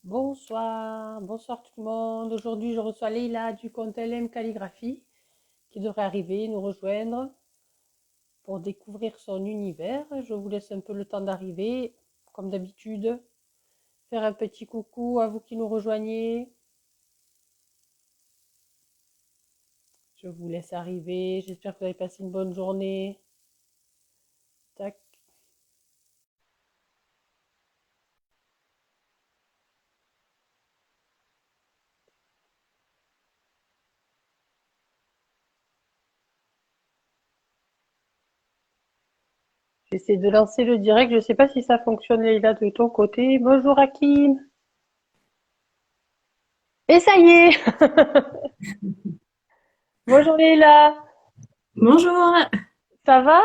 Bonsoir, bonsoir tout le monde. Aujourd'hui, je reçois Leïla du compte LM Calligraphie qui devrait arriver nous rejoindre pour découvrir son univers. Je vous laisse un peu le temps d'arriver, comme d'habitude. Faire un petit coucou à vous qui nous rejoignez. Je vous laisse arriver. J'espère que vous avez passé une bonne journée. Tac. J'essaie de lancer le direct. Je ne sais pas si ça fonctionne, Leïla, de ton côté. Bonjour, Hakim. Et ça y est. Bonjour, Leïla. Bonjour, Ça va?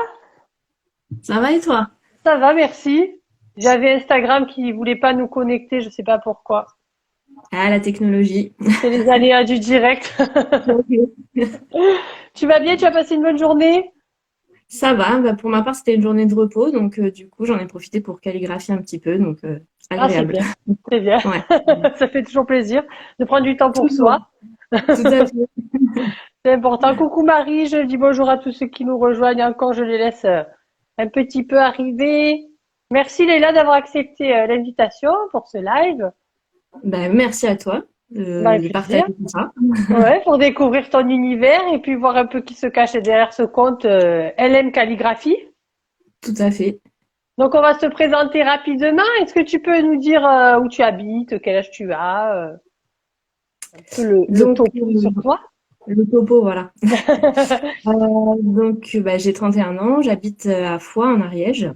ça va et toi? Ça va, merci. J'avais Instagram qui voulait pas nous connecter, je sais pas pourquoi. Ah, la technologie. C'est les aléas du direct. Tu vas bien? Tu as passé une bonne journée? Ça va, bah, pour ma part, c'était une journée de repos, donc du coup, j'en ai profité pour calligraphier un petit peu, donc Ah, c'est agréable. bien. C'est bien. Ouais, Ça fait toujours plaisir de prendre du temps pour toujours, soi. tout à fait. C'est important. Coucou Marie, je dis bonjour à tous ceux qui nous rejoignent encore. Je les laisse un petit peu arriver. Merci Léla d'avoir accepté l'invitation pour ce live. Bah, merci à toi Bah, avec de plaisir. partager tout ça. Ouais, pour découvrir ton univers et puis voir un peu qui se cache derrière ce compte LM Calligraphie. Tout à fait. Donc on va se présenter rapidement. Est-ce que tu peux nous dire où tu habites, quel âge tu as, un peu le Donc, topo sur toi? le topo, voilà. Donc, bah, j'ai 31 ans, j'habite à Foix, en Ariège.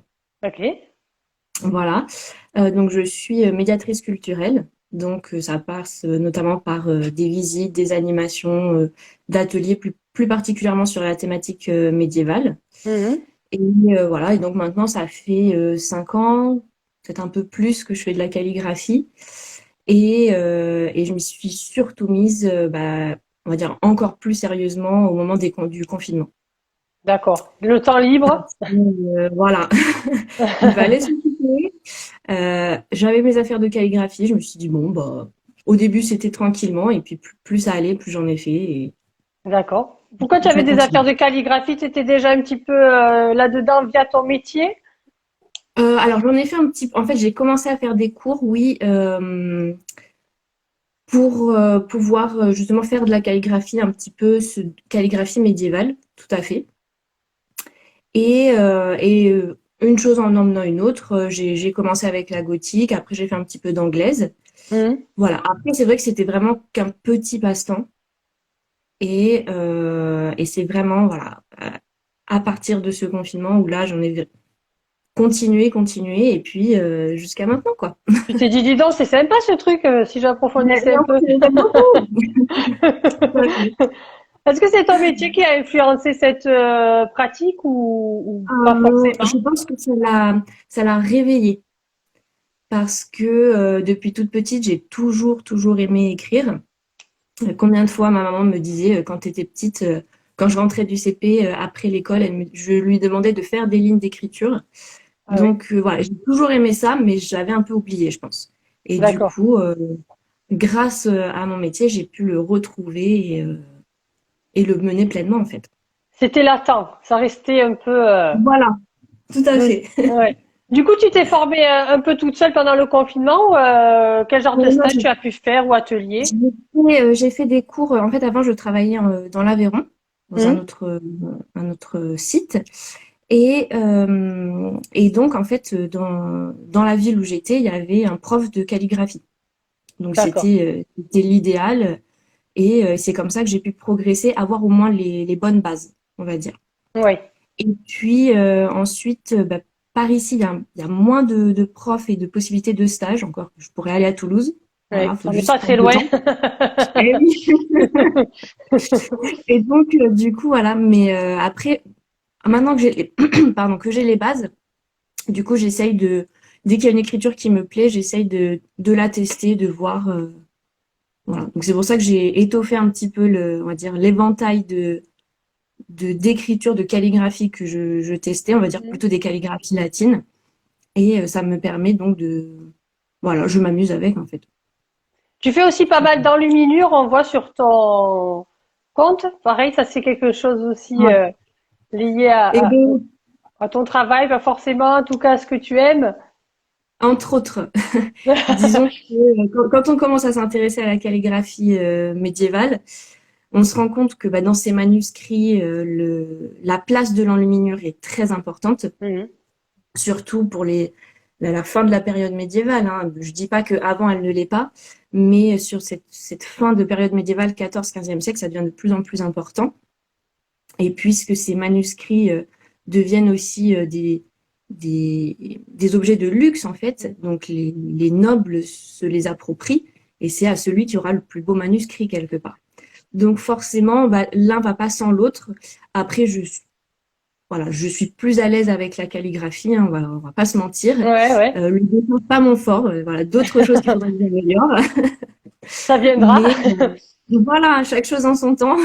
Ok, Voilà. Donc, je suis médiatrice culturelle. Donc, ça passe notamment par des visites, des animations, d'ateliers, plus particulièrement sur la thématique médiévale. mhm. Et voilà. Et donc, maintenant, ça fait 5 ans, peut-être un peu plus, que je fais de la calligraphie. Et je m'y suis surtout mise, bah, on va dire, encore plus sérieusement au moment du confinement. D'accord. Le temps libre? Voilà. Il fallait s'occuper. J'avais mes affaires de calligraphie. Je me suis dit, bon, bah, au début, c'était tranquillement. Et puis, plus ça allait, plus j'en ai fait. Et D'accord. Pourquoi tu je avais des continue. affaires de calligraphie? Tu étais déjà un petit peu là-dedans via ton métier? Alors, j'en ai fait un petit. En fait, j'ai commencé à faire des cours, oui, pour pouvoir justement faire de la calligraphie un petit peu, calligraphie médiévale, tout à fait. Et une chose en emmenant une autre, j'ai commencé avec la gothique. Après, j'ai fait un petit peu d'anglaise. Mhm. Voilà. Après, c'est vrai que c'était vraiment qu'un petit passe-temps. Et c'est vraiment, voilà, à partir de ce confinement où là, j'en ai continué, et puis jusqu'à maintenant, quoi. Tu t'es dit, dis donc, c'est sympa ce truc, si j'approfondissais Mais un en peu. fait, j'aime beaucoup. Tout à fait. Est-ce que c'est ton métier qui a influencé cette pratique ou pas Je forcément? pense que ça l'a réveillée parce que depuis toute petite, j'ai toujours aimé écrire. Combien de fois ma maman me disait quand tu étais petite, quand je rentrais du CP après l'école, je lui demandais de faire des lignes d'écriture. Ah oui, Donc voilà, j'ai toujours aimé ça, mais j'avais un peu oublié, je pense. Et du d'accord. coup, grâce à mon métier, j'ai pu le retrouver et le mener pleinement, en fait. C'était latent, ça restait un peu. Voilà, tout à fait. Ouais. Du coup, tu t'es formée un peu toute seule pendant le confinement ou quel genre de Non, stage tu as pu faire ou atelier? j'ai fait des cours. En fait, avant, je travaillais dans l'Aveyron, dans un Mhm. autre, un autre site. Et donc, en fait, dans la ville où j'étais, il y avait un prof de calligraphie. Donc, D'accord. c'était l'idéal. Et c'est comme ça que j'ai pu progresser, avoir au moins les bonnes bases, on va dire. Oui. Et puis ensuite, bah, par ici, il y a moins de profs et de possibilités de stage. Encore, je pourrais aller à Toulouse. Oui. Voilà, faut On n'est juste pas très prendre le loin. temps. Eh oui. Et donc, du coup, voilà. Mais après, maintenant que j'ai pardon, que j'ai les bases, du coup, dès qu'il y a une écriture qui me plaît, j'essaye de la tester, de voir. Voilà. Donc, c'est pour ça que j'ai étoffé un petit peu on va dire, l'éventail d'écriture, de calligraphie que je testais, on va dire Mhm. plutôt des calligraphies latines. Et ça me permet donc voilà, je m'amuse avec, en fait. Tu fais aussi pas mal d'enluminure, on voit sur ton compte. Pareil, ça c'est quelque chose aussi Ouais. lié Et bien, à ton travail, pas forcément, en tout cas ce que tu aimes. entre autres, disons que quand on commence à s'intéresser à la calligraphie médiévale, on se rend compte que dans ces manuscrits, la place de l'enluminure est très importante, Mhm. surtout pour la fin de la période médiévale. Hein. Je dis pas qu'avant elle ne l'est pas, mais sur cette fin de période médiévale, 14-15e siècle, ça devient de plus en plus important. Et puisque ces manuscrits deviennent aussi des objets de luxe, en fait, donc les nobles se les approprient, et c'est à celui qui aura le plus beau manuscrit quelque part. Donc forcément, l'un va pas sans l'autre. Après, voilà, je suis plus à l'aise avec la calligraphie, hein, on va pas se mentir. Ouais, ouais, Le dessin, pas mon fort. Voilà, d'autres choses qu'il faudrait que j'améliore. ça viendra. Mais voilà, chaque chose en son temps.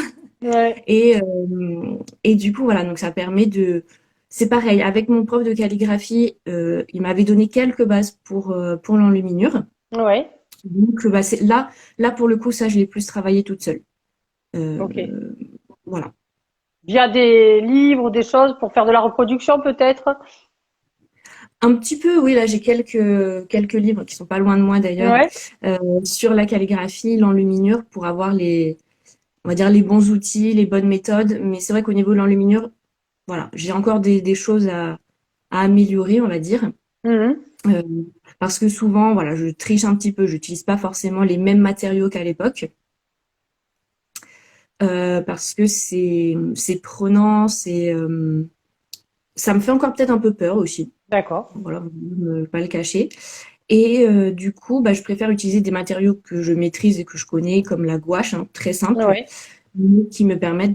Ouais, Et du coup, voilà, donc ça permet de. C'est pareil, avec mon prof de calligraphie, il m'avait donné quelques bases pour l'enluminure. ouais, Donc, là, pour le coup, ça, je l'ai plus travaillé toute seule. ok. Euh, voilà. Via des livres ou des choses pour faire de la reproduction peut-être. Un petit peu, oui, là, j'ai quelques livres qui sont pas loin de moi d'ailleurs, Ouais. sur la calligraphie, l'enluminure, pour avoir on va dire, les bons outils, les bonnes méthodes. Mais c'est vrai qu'au niveau de l'enluminure, voilà, j'ai encore des choses à améliorer, on va dire. Mhm. Euh, Parce que souvent, voilà, je triche un petit peu, j'utilise pas forcément les mêmes matériaux qu'à l'époque, parce que c'est prenant, ça me fait encore peut-être un peu peur aussi. D'accord. Voilà, ne pas le cacher. Et du coup, je préfère utiliser des matériaux que je maîtrise et que je connais, comme la gouache, hein, très simple, Ouais. mais qui me permettent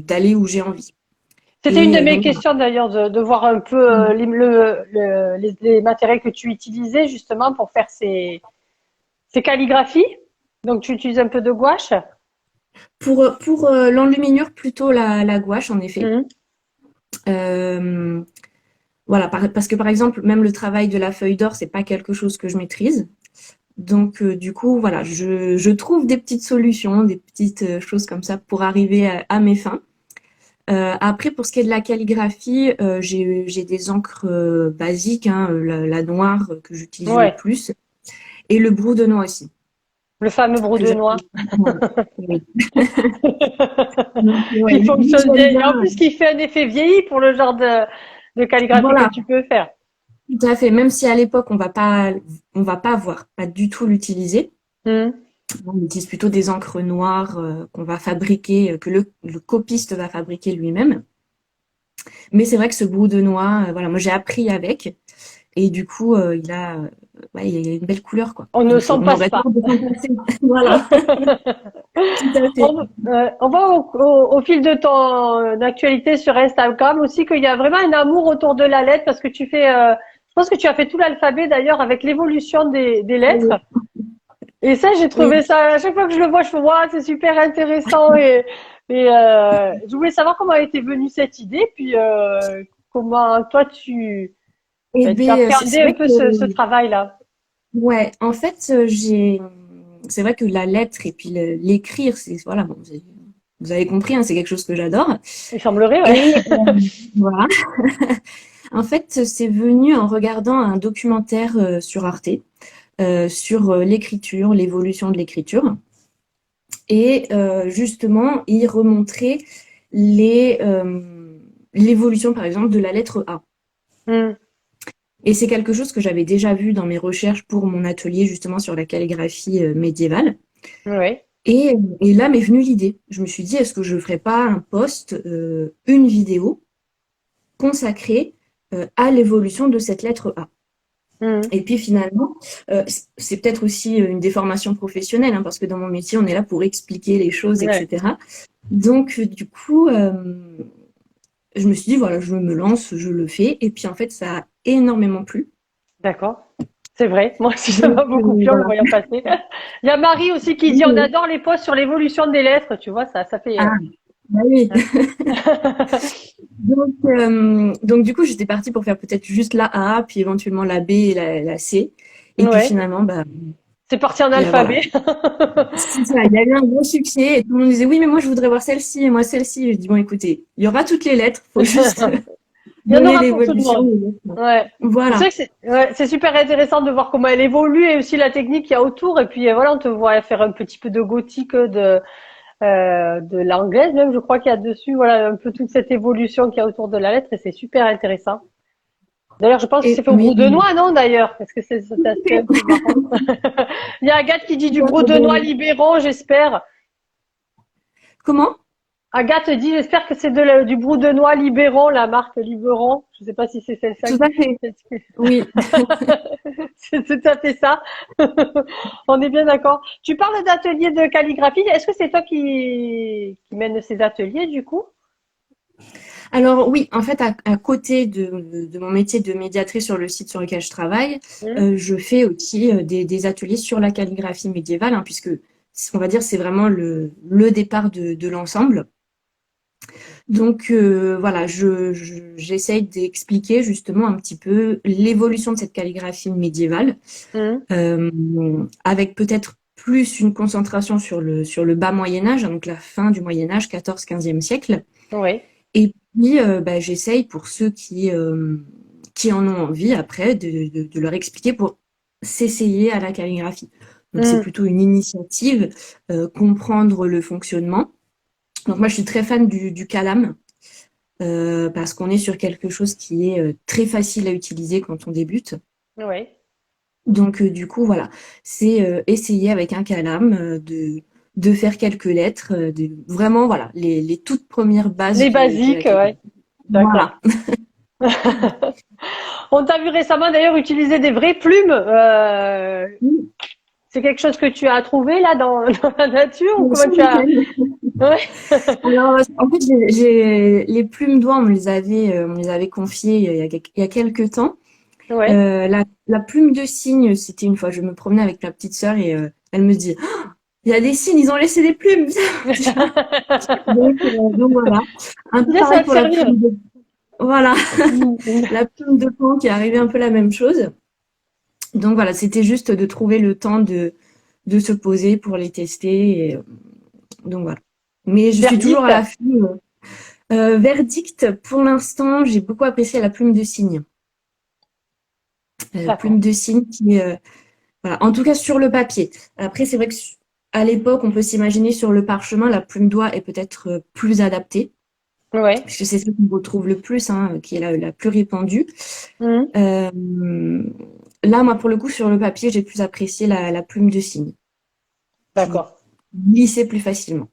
d'aller où j'ai envie. C'était une de Et mes donc, voilà. questions d'ailleurs de voir un peu les matériels que tu utilisais justement pour faire ces calligraphies. Donc tu utilises un peu de gouache. Pour l'enluminure, plutôt la gouache, en effet. Mhm. Euh, Voilà, parce que par exemple, même le travail de la feuille d'or, c'est pas quelque chose que je maîtrise. Donc, du coup, voilà, je trouve des petites solutions, des petites choses comme ça pour arriver à mes fins. Après, pour ce qui est de la calligraphie, j'ai des encres basiques, hein, la noire que j'utilise le Ouais. plus, et le brou de noix aussi, Le fameux que brou-de-noix. j'apprécie. Voilà. Oui. Donc, ouais, Qui lui, fonctionne j'aime bien. Et bien. en plus, qui fait un effet vieilli pour le genre de calligraphie que Voilà, tu peux faire. tout à fait. Même si à l'époque, on va pas voir, pas du tout l'utiliser. Mhm. On utilise plutôt des encres noires qu'on va fabriquer, que le copiste va fabriquer lui-même. Mais c'est vrai que ce brou de noix, voilà, moi j'ai appris avec, et du coup, ouais, il a une belle couleur, quoi. On ne Donc, s'en on passe aurait pas. tort de s'en passer. Voilà, tout à fait. On voit au fil de ton actualité sur Instagram aussi qu'il y a vraiment un amour autour de la lettre parce que tu fais, je pense que tu as fait tout l'alphabet d'ailleurs avec l'évolution des lettres. Oui, Et ça, j'ai trouvé oui. ça, à chaque fois que je le vois, je fais, waouh, c'est super intéressant et je voulais savoir comment était venue cette idée, puis comment toi Et tu bien, c'est appréhendais un vrai peu que, ce travail-là. ouais, en fait, c'est vrai que la lettre et puis l'écrire, voilà, bon, vous avez compris, hein, c'est quelque chose que j'adore. Il semblerait, ouais. Et voilà. En fait, c'est venu en regardant un documentaire sur Arte sur l'écriture, l'évolution de l'écriture. Et justement, il remontrait l'évolution, par exemple, de la lettre A. Hmm. Et c'est quelque chose que j'avais déjà vu dans mes recherches pour mon atelier, justement, sur la calligraphie médiévale. Ouais. Et là m'est venue l'idée. Je me suis dit, est-ce que je ne ferais pas un post, une vidéo consacrée à l'évolution de cette lettre A. Hmm. Et puis finalement, c'est peut-être aussi une déformation professionnelle, hein, parce que dans mon métier, on est là pour expliquer les choses, Ouais. etc. Donc, du coup, je me suis dit, voilà, je me lance, je le fais. Et puis en fait, ça a énormément plu. D'accord. C'est vrai. Moi aussi, ça Donc, m'a beaucoup plu en le voilà. voyant passer. Il y a Marie aussi qui dit, on adore les posts sur l'évolution des lettres. Tu vois, ça fait, Ah, bah oui. hein. Donc, du coup, j'étais partie pour faire peut-être juste la A, puis éventuellement la B et la C. Et puis Ouais. finalement, C'est parti en Et voilà. alphabet. C'est ça, il y a eu un gros succès et tout le monde disait oui, mais moi je voudrais voir celle-ci et moi celle-ci. Je dis bon, écoutez, il y aura toutes les lettres, faut juste Il y en donner aura pour tout le l'évolution. monde. Ouais. C'est Voilà. vrai que c'est super intéressant de voir comment elle évolue et aussi la technique qu'il y a autour. Et puis voilà, on te voit faire un petit peu de gothique de l'anglaise même, je crois qu'il y a dessus. Voilà, un peu toute cette évolution qu'il y a autour de la lettre et c'est super intéressant. D'ailleurs, je pense que c'est Et fait au oui, brodenois, non, d'ailleurs? Parce que c'est cet aspect un peu marrant. Il y a Agathe qui dit du brodenois libéraux, j'espère. comment? Agathe dit, j'espère que c'est du brodenois Libéron, la marque Libéron. Je sais pas si c'est celle-là. Tout à fait. Oui. C'est tout à fait ça. On est bien d'accord. Tu parles d'ateliers de calligraphie. Est-ce que c'est toi qui mène ces ateliers, du coup? Alors oui, en fait, à côté de mon métier de médiatrice sur le site sur lequel je travaille, Hmm. je fais aussi des ateliers sur la calligraphie médiévale, hein, puisque on va dire c'est vraiment le départ de l'ensemble. Donc voilà, j'essaye d'expliquer justement un petit peu l'évolution de cette calligraphie médiévale, Hmm. euh, avec peut-être plus une concentration sur le bas Moyen Âge, hein, donc la fin du Moyen Âge, 14-15e siècle. Oui. Et puis, bah, j'essaye pour ceux qui en ont envie après de leur expliquer pour s'essayer à la calligraphie. Donc, c'est Hmm. plutôt une initiative, comprendre le fonctionnement. Donc, moi, je suis très fan du calame parce qu'on est sur quelque chose qui est très facile à utiliser quand on débute. Oui. Donc, du coup, voilà, c'est essayer avec un calame de faire quelques lettres, vraiment, voilà, les toutes premières bases Les de la basiques, ouais. calligraphie. D'accord. Voilà. On t'a vu récemment d'ailleurs utiliser des vraies plumes. C'est quelque chose que tu as trouvé là dans la nature ou Ce comment tu as... week-end. Ouais. Alors, en fait, les plumes d'oie, on me les avait confiées il y a quelques temps. Ouais. La plume de cygne, c'était une fois, je me promenais avec ma petite sœur et elle me dit, oh, il y a des cygnes, ils ont laissé des plumes. Donc voilà. Un peu Bien, ça pareil va te pour la servir. plume de, voilà, Mm. la plume de pan qui est arrivée un peu la même chose. Donc voilà, c'était juste de trouver le temps de se poser pour les tester. Donc voilà. Mais je suis toujours à Verdict. l'affût. Verdict, pour l'instant, j'ai beaucoup apprécié la plume de cygne. D'accord. Plume de cygne qui, voilà, en tout cas sur le papier. Après, c'est vrai que à l'époque, on peut s'imaginer sur le parchemin, la plume d'oie est peut-être plus adaptée, Ouais. puisque c'est celle qu'on retrouve le plus, hein, qui est la plus répandue. Mm. Euh, Là, moi, pour le coup, sur le papier, j'ai plus apprécié la plume de cygne, qui D'accord. glissait plus facilement.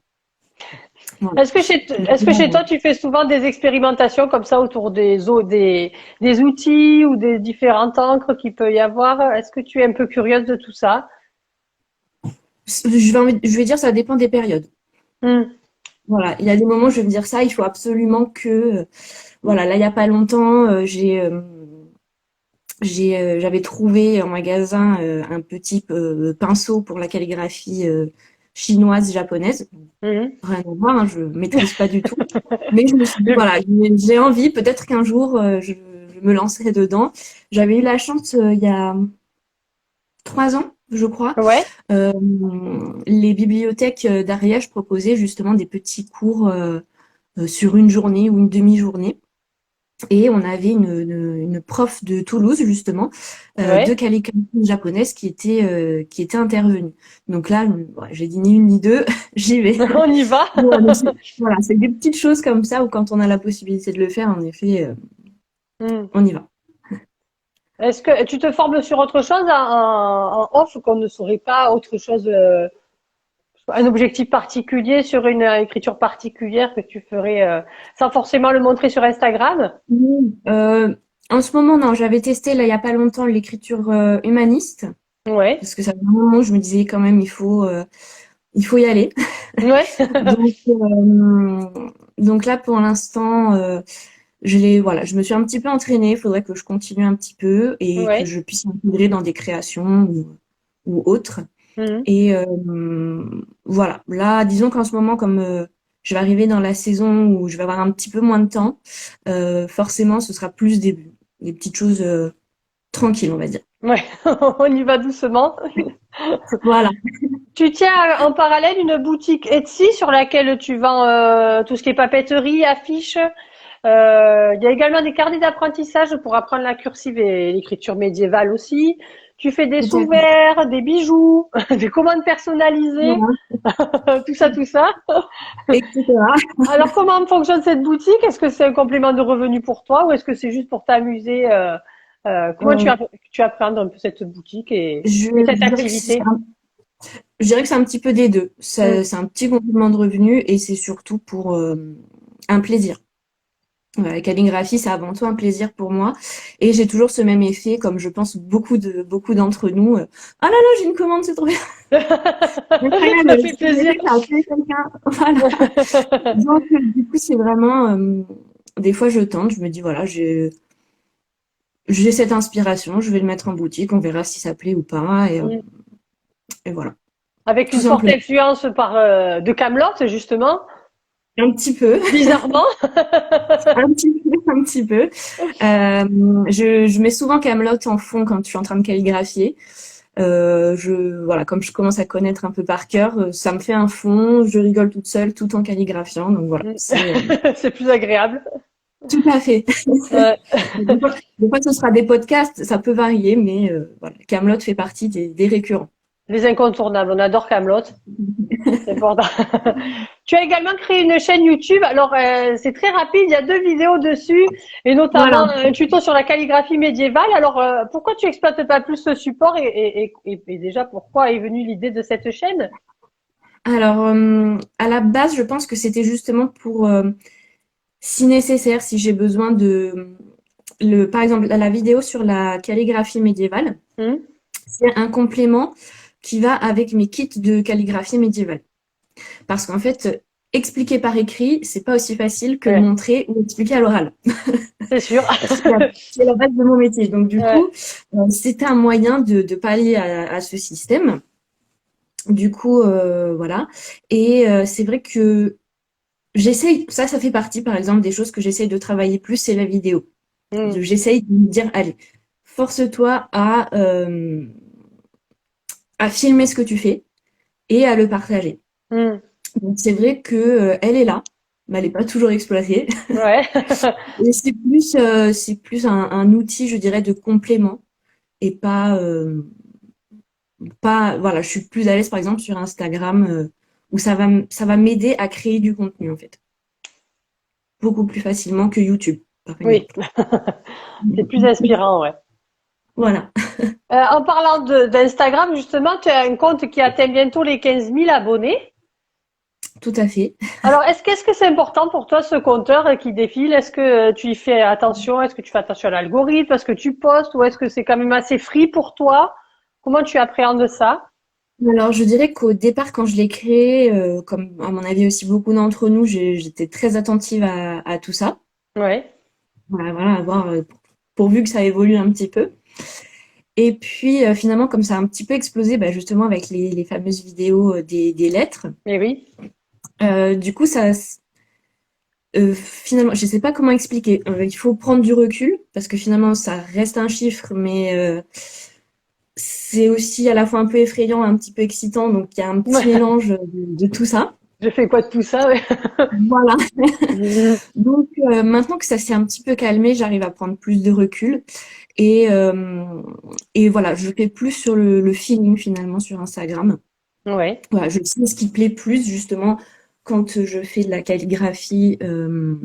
Voilà. Est-ce que chez toi, tu fais souvent des expérimentations comme ça autour des outils ou des différentes encres qu'il peut y avoir? Est-ce que tu es un peu curieuse de tout ça? Je vais dire, ça dépend des périodes. Mm. Voilà, il y a des moments où je vais me dire ça, il faut absolument que, voilà, là, il y a pas longtemps, j'avais trouvé en magasin un petit pinceau pour la calligraphie chinoise, japonaise. Mhm. Rien à voir, hein, je maîtrise pas du tout. Mais je me suis dit, voilà, j'ai envie, peut-être qu'un jour, je me lancerai dedans. J'avais eu la chance, il y a 3 ans, je crois, Ouais. euh, les bibliothèques d'Ariège proposaient justement des petits cours sur une journée ou une demi-journée. Et on avait une prof de Toulouse, justement, de Ouais. calligraphie japonaise qui était intervenue. Donc là, ouais, j'ai dit ni une ni deux, j'y vais. On y va. Voilà, donc voilà, c'est des petites choses comme ça où quand on a la possibilité de le faire, en effet, Mm. on y va. Est-ce que tu te formes sur autre chose en off qu'on ne saurait pas, autre chose, un objectif particulier sur une écriture particulière que tu ferais sans forcément le montrer sur Instagram? Oui. En ce moment, non, j'avais testé là il y a pas longtemps l'écriture humaniste Ouais. parce que ça fait un moment où je me disais quand même il faut y aller. Ouais. Donc donc là pour l'instant voilà, je me suis un petit peu entraînée, il faudrait que je continue un petit peu et que Ouais. je puisse m'intégrer dans des créations ou autres. Mhm. Et voilà, là, disons qu'en ce moment, comme je vais arriver dans la saison où je vais avoir un petit peu moins de temps, forcément, ce sera plus des petites choses tranquilles, on va dire. Ouais. On y va doucement. Voilà. Tu tiens en parallèle une boutique Etsy sur laquelle tu vends tout ce qui est papeterie, affiches. Il y a également des carnets d'apprentissage pour apprendre la cursive et l'écriture médiévale aussi. Tu fais des Tout à fait. sous-verts, des bijoux, des commandes personnalisées, Voilà. tout ça, tout ça. Etc. Alors, comment fonctionne cette boutique? Est-ce que c'est un complément de revenu pour toi ou est-ce que c'est juste pour t'amuser? Comment Euh, tu appréhendes un peu cette boutique je et cette dirais que c'est activité? je dirais que c'est un petit peu des deux. Hmm. C'est un petit complément de revenu et c'est surtout pour un plaisir. La calligraphie, c'est avant tout un plaisir pour moi. Et j'ai toujours ce même effet, comme je pense beaucoup d'entre nous. Oh là là, j'ai une commande, c'est trop bien. Ça Incroyable, fait c'est plaisir. que ça a appelé quelqu'un. Voilà. Donc, du coup, c'est vraiment, des fois, je tente, je me dis, voilà, j'ai cette inspiration, je vais le mettre en boutique, on verra si ça plaît ou pas. Et voilà, Avec tout une forte simplement. influence de Kaamelott, justement, Un petit peu, bizarrement. un petit peu, un petit peu. Je mets souvent Kaamelott en fond quand je suis en train de calligraphier. Voilà, comme je commence à connaître un peu par cœur, ça me fait un fond, je rigole toute seule tout en calligraphiant. Donc voilà, c'est C'est plus agréable. tout à fait. Ouais. Des fois, ce sera des podcasts, ça peut varier, mais voilà, Kaamelott fait partie des récurrents. Les incontournables, on adore Kaamelott. C'est important. Tu as également créé une chaîne YouTube. Alors, c'est très rapide, il y a 2 vidéos dessus, et Voilà. notamment un tuto sur la calligraphie médiévale. Alors, pourquoi tu exploites pas plus ce support et déjà, pourquoi est venue l'idée de cette chaîne? Alors, à la base, je pense que c'était justement pour, si nécessaire, si j'ai besoin par exemple, la vidéo sur la calligraphie médiévale, Hmm. c'est un complément qui va avec mes kits de calligraphie médiévale. Parce qu'en fait, expliquer par écrit, c'est pas aussi facile que Ouais, montrer ou expliquer à l'oral, c'est sûr. qui est la base de mon métier. Donc, du Ouais. coup, c'était un moyen de pallier à ce système. Du coup, voilà. Et c'est vrai que j'essaye, ça fait partie, par exemple, des choses que j'essaye de travailler plus, c'est la vidéo. Hmm. J'essaye de me dire, allez, force-toi à filmer ce que tu fais et à le partager. Hmm. Donc, c'est vrai que elle est là, mais elle n'est pas toujours exploitée. Ouais. Et c'est plus un outil, je dirais, de complément et pas, voilà, je suis plus à l'aise, par exemple, sur Instagram, où ça va m'aider à créer du contenu, en fait. Beaucoup plus facilement que YouTube, par Oui, exemple. c'est plus inspirant, ouais. Voilà, En parlant d'Instagram, justement, tu as un compte qui atteint bientôt les 15 000 abonnés. tout à fait. Alors, qu'est-ce que c'est important pour toi, ce compteur qui défile? Est-ce que tu y fais attention? Est-ce que tu fais attention à l'algorithme? Est-ce que tu postes? Ou est-ce que c'est quand même assez free pour toi? Comment tu appréhendes ça? Alors, je dirais qu'au départ, quand je l'ai créé, comme à mon avis aussi beaucoup d'entre nous, j'étais très attentive à tout ça. Ouais. Voilà, à voir, pourvu que ça évolue un petit peu. Et puis, finalement, comme ça a un petit peu explosé, bah, justement, avec les fameuses vidéos des lettres, Mais oui. du coup, finalement, je sais pas comment expliquer. Il faut prendre du recul, parce que finalement, ça reste un chiffre, mais c'est aussi à la fois un peu effrayant, un petit peu excitant, donc il y a un petit mélange de tout ça. Je fais quoi de tout ça? Ouais. Voilà. Donc maintenant que ça s'est un petit peu calmé, j'arrive à prendre plus de recul et et voilà, je fais plus sur le feeling finalement sur Instagram. Ouais. Voilà, je sais ce qui plaît plus justement quand je fais de la calligraphie, on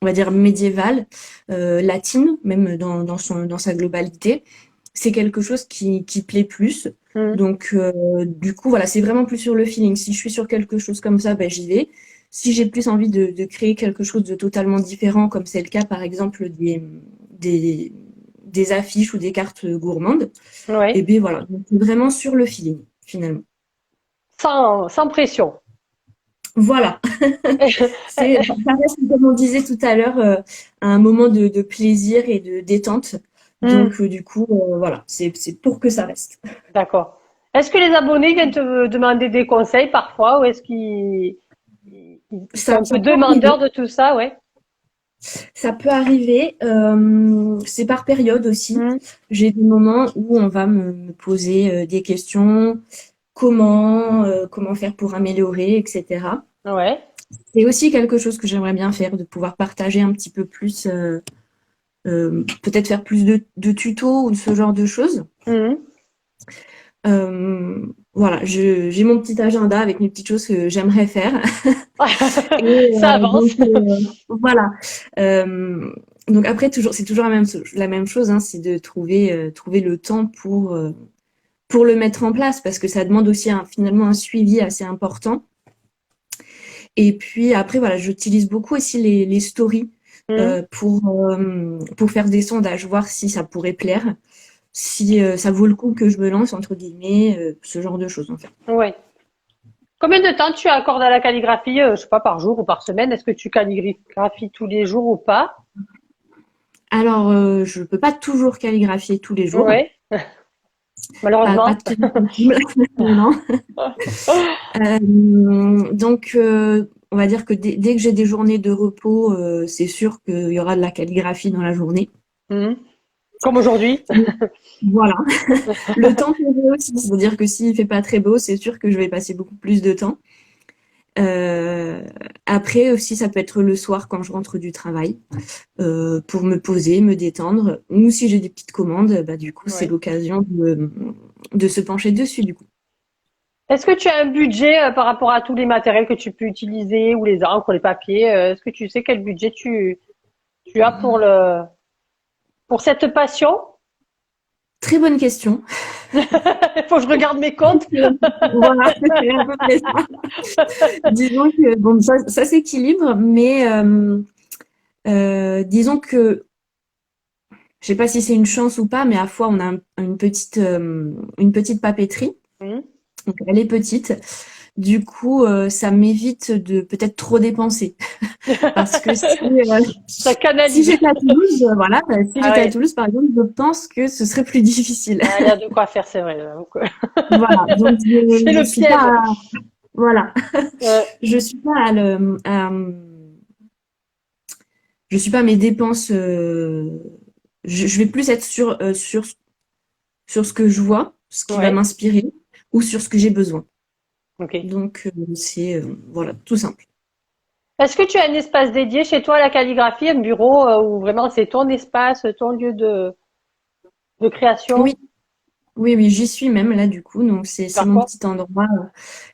va dire médiévale, latine, même dans sa globalité. C'est quelque chose qui plaît plus. Mm. Donc, du coup, voilà, c'est vraiment plus sur le feeling. Si je suis sur quelque chose comme ça, ben, j'y vais. Si j'ai plus envie de créer quelque chose de totalement différent, comme c'est le cas, par exemple, des, des affiches ou des cartes gourmandes, et Ouais. bien voilà, donc, c'est vraiment sur le feeling, finalement. Sans pression. Voilà, ça reste, comme on disait tout à l'heure, un moment de plaisir et de détente. Mm. Donc, du coup, voilà, c'est pour que ça reste. D'accord. Est-ce que les abonnés viennent te demander des conseils parfois ou est-ce qu'ils sont un peu Ça peut arriver. demandeurs de tout ça? Ouais. Ça peut arriver, c'est par période aussi. Hmm. J'ai des moments où on va me poser des questions, comment faire pour améliorer, etc. Ouais. C'est aussi quelque chose que j'aimerais bien faire, de pouvoir partager un petit peu plus, peut-être faire plus de tutos ou ce genre de choses. Hmm. Voilà, j'ai mon petit agenda avec mes petites choses que j'aimerais faire. Et Ça avance. voilà. Euh, donc après, c'est toujours la même chose, hein, c'est de trouver le temps pour le mettre en place, parce que ça demande aussi finalement un suivi assez important. Et puis après, voilà, j'utilise beaucoup aussi les stories Hmm. pour faire des sondages, voir si ça pourrait plaire, si ça vaut le coup que je me lance, entre guillemets, ce genre de choses en fait. Ouais. Combien de temps tu accordes à la calligraphie, je sais pas, par jour ou par semaine? Est-ce que tu calligraphies tous les jours ou pas? Alors, je peux pas toujours calligraphier tous les jours, Ouais, pas malheureusement. toujours possible, non. Donc, on va dire que dès que j'ai des journées de repos, c'est sûr qu'il y aura de la calligraphie dans la journée. Hmm. Comme aujourd'hui. Voilà. Le temps fait aussi, c'est-à-dire que s'il fait pas très beau, c'est sûr que je vais passer beaucoup plus de temps. Euh, Après aussi, ça peut être le soir quand je rentre du travail, pour me poser, me détendre. Ou si j'ai des petites commandes, bah, du coup, c'est Ouais. l'occasion de se pencher dessus, du coup. Est-ce que tu as un budget par rapport à tous les matériels que tu peux utiliser ou les encres, les papiers? Est-ce que tu sais quel budget tu as pour cette passion? Très bonne question. Il faut que je regarde mes comptes. Voilà, c'est à peu près ça. Disons que bon, ça s'équilibre, mais disons que je sais pas si c'est une chance ou pas, mais à la fois on a une petite papeterie. Hmm. Donc elle est petite. Du coup, ça m'évite de peut-être trop dépenser. Parce que Ça si canalise. j'étais à Toulouse, voilà, si Ah j'étais à ouais, Toulouse, par exemple, je pense que ce serait plus difficile. ah, il y a de quoi faire, c'est vrai. J'avoue que Voilà. Donc, c'est je le suis pas, piège. voilà. Euh, Je suis pas je suis pas à mes dépenses, je vais plus être sur ce que je vois, ce qui va ouais, m'inspirer, ou sur ce que j'ai besoin. ok. Donc, c'est, voilà, tout simple. Est-ce que tu as un espace dédié chez toi à la calligraphie, un bureau où vraiment c'est ton espace, ton lieu de création? Oui, oui, oui, j'y suis même là, du coup. Donc, c'est Par mon quoi? petit endroit.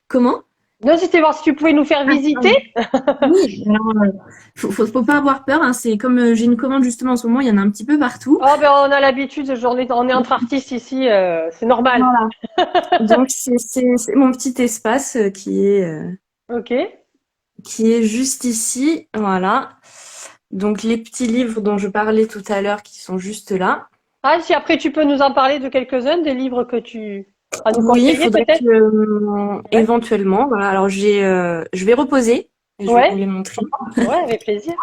Comment? Non, c'était voir si tu pouvais nous faire Ah, visiter. pardon. Oui, alors, faut pas avoir peur, hein. C'est comme j'ai une commande justement en ce moment, il y en a un petit peu partout. Oh, ben on a l'habitude, on est entre artistes ici, c'est normal. Voilà. Donc, c'est mon petit espace Ok. qui est juste ici. Voilà. Donc, les petits livres dont je parlais tout à l'heure qui sont juste là. Ah, si après tu peux nous en parler de quelques-uns des livres que tu as nous Oui, il conseiller faudrait peut-être? que Ouais. éventuellement, voilà. Alors, je vais reposer et je vais vous Ouais. les montrer. Ouais, avec plaisir.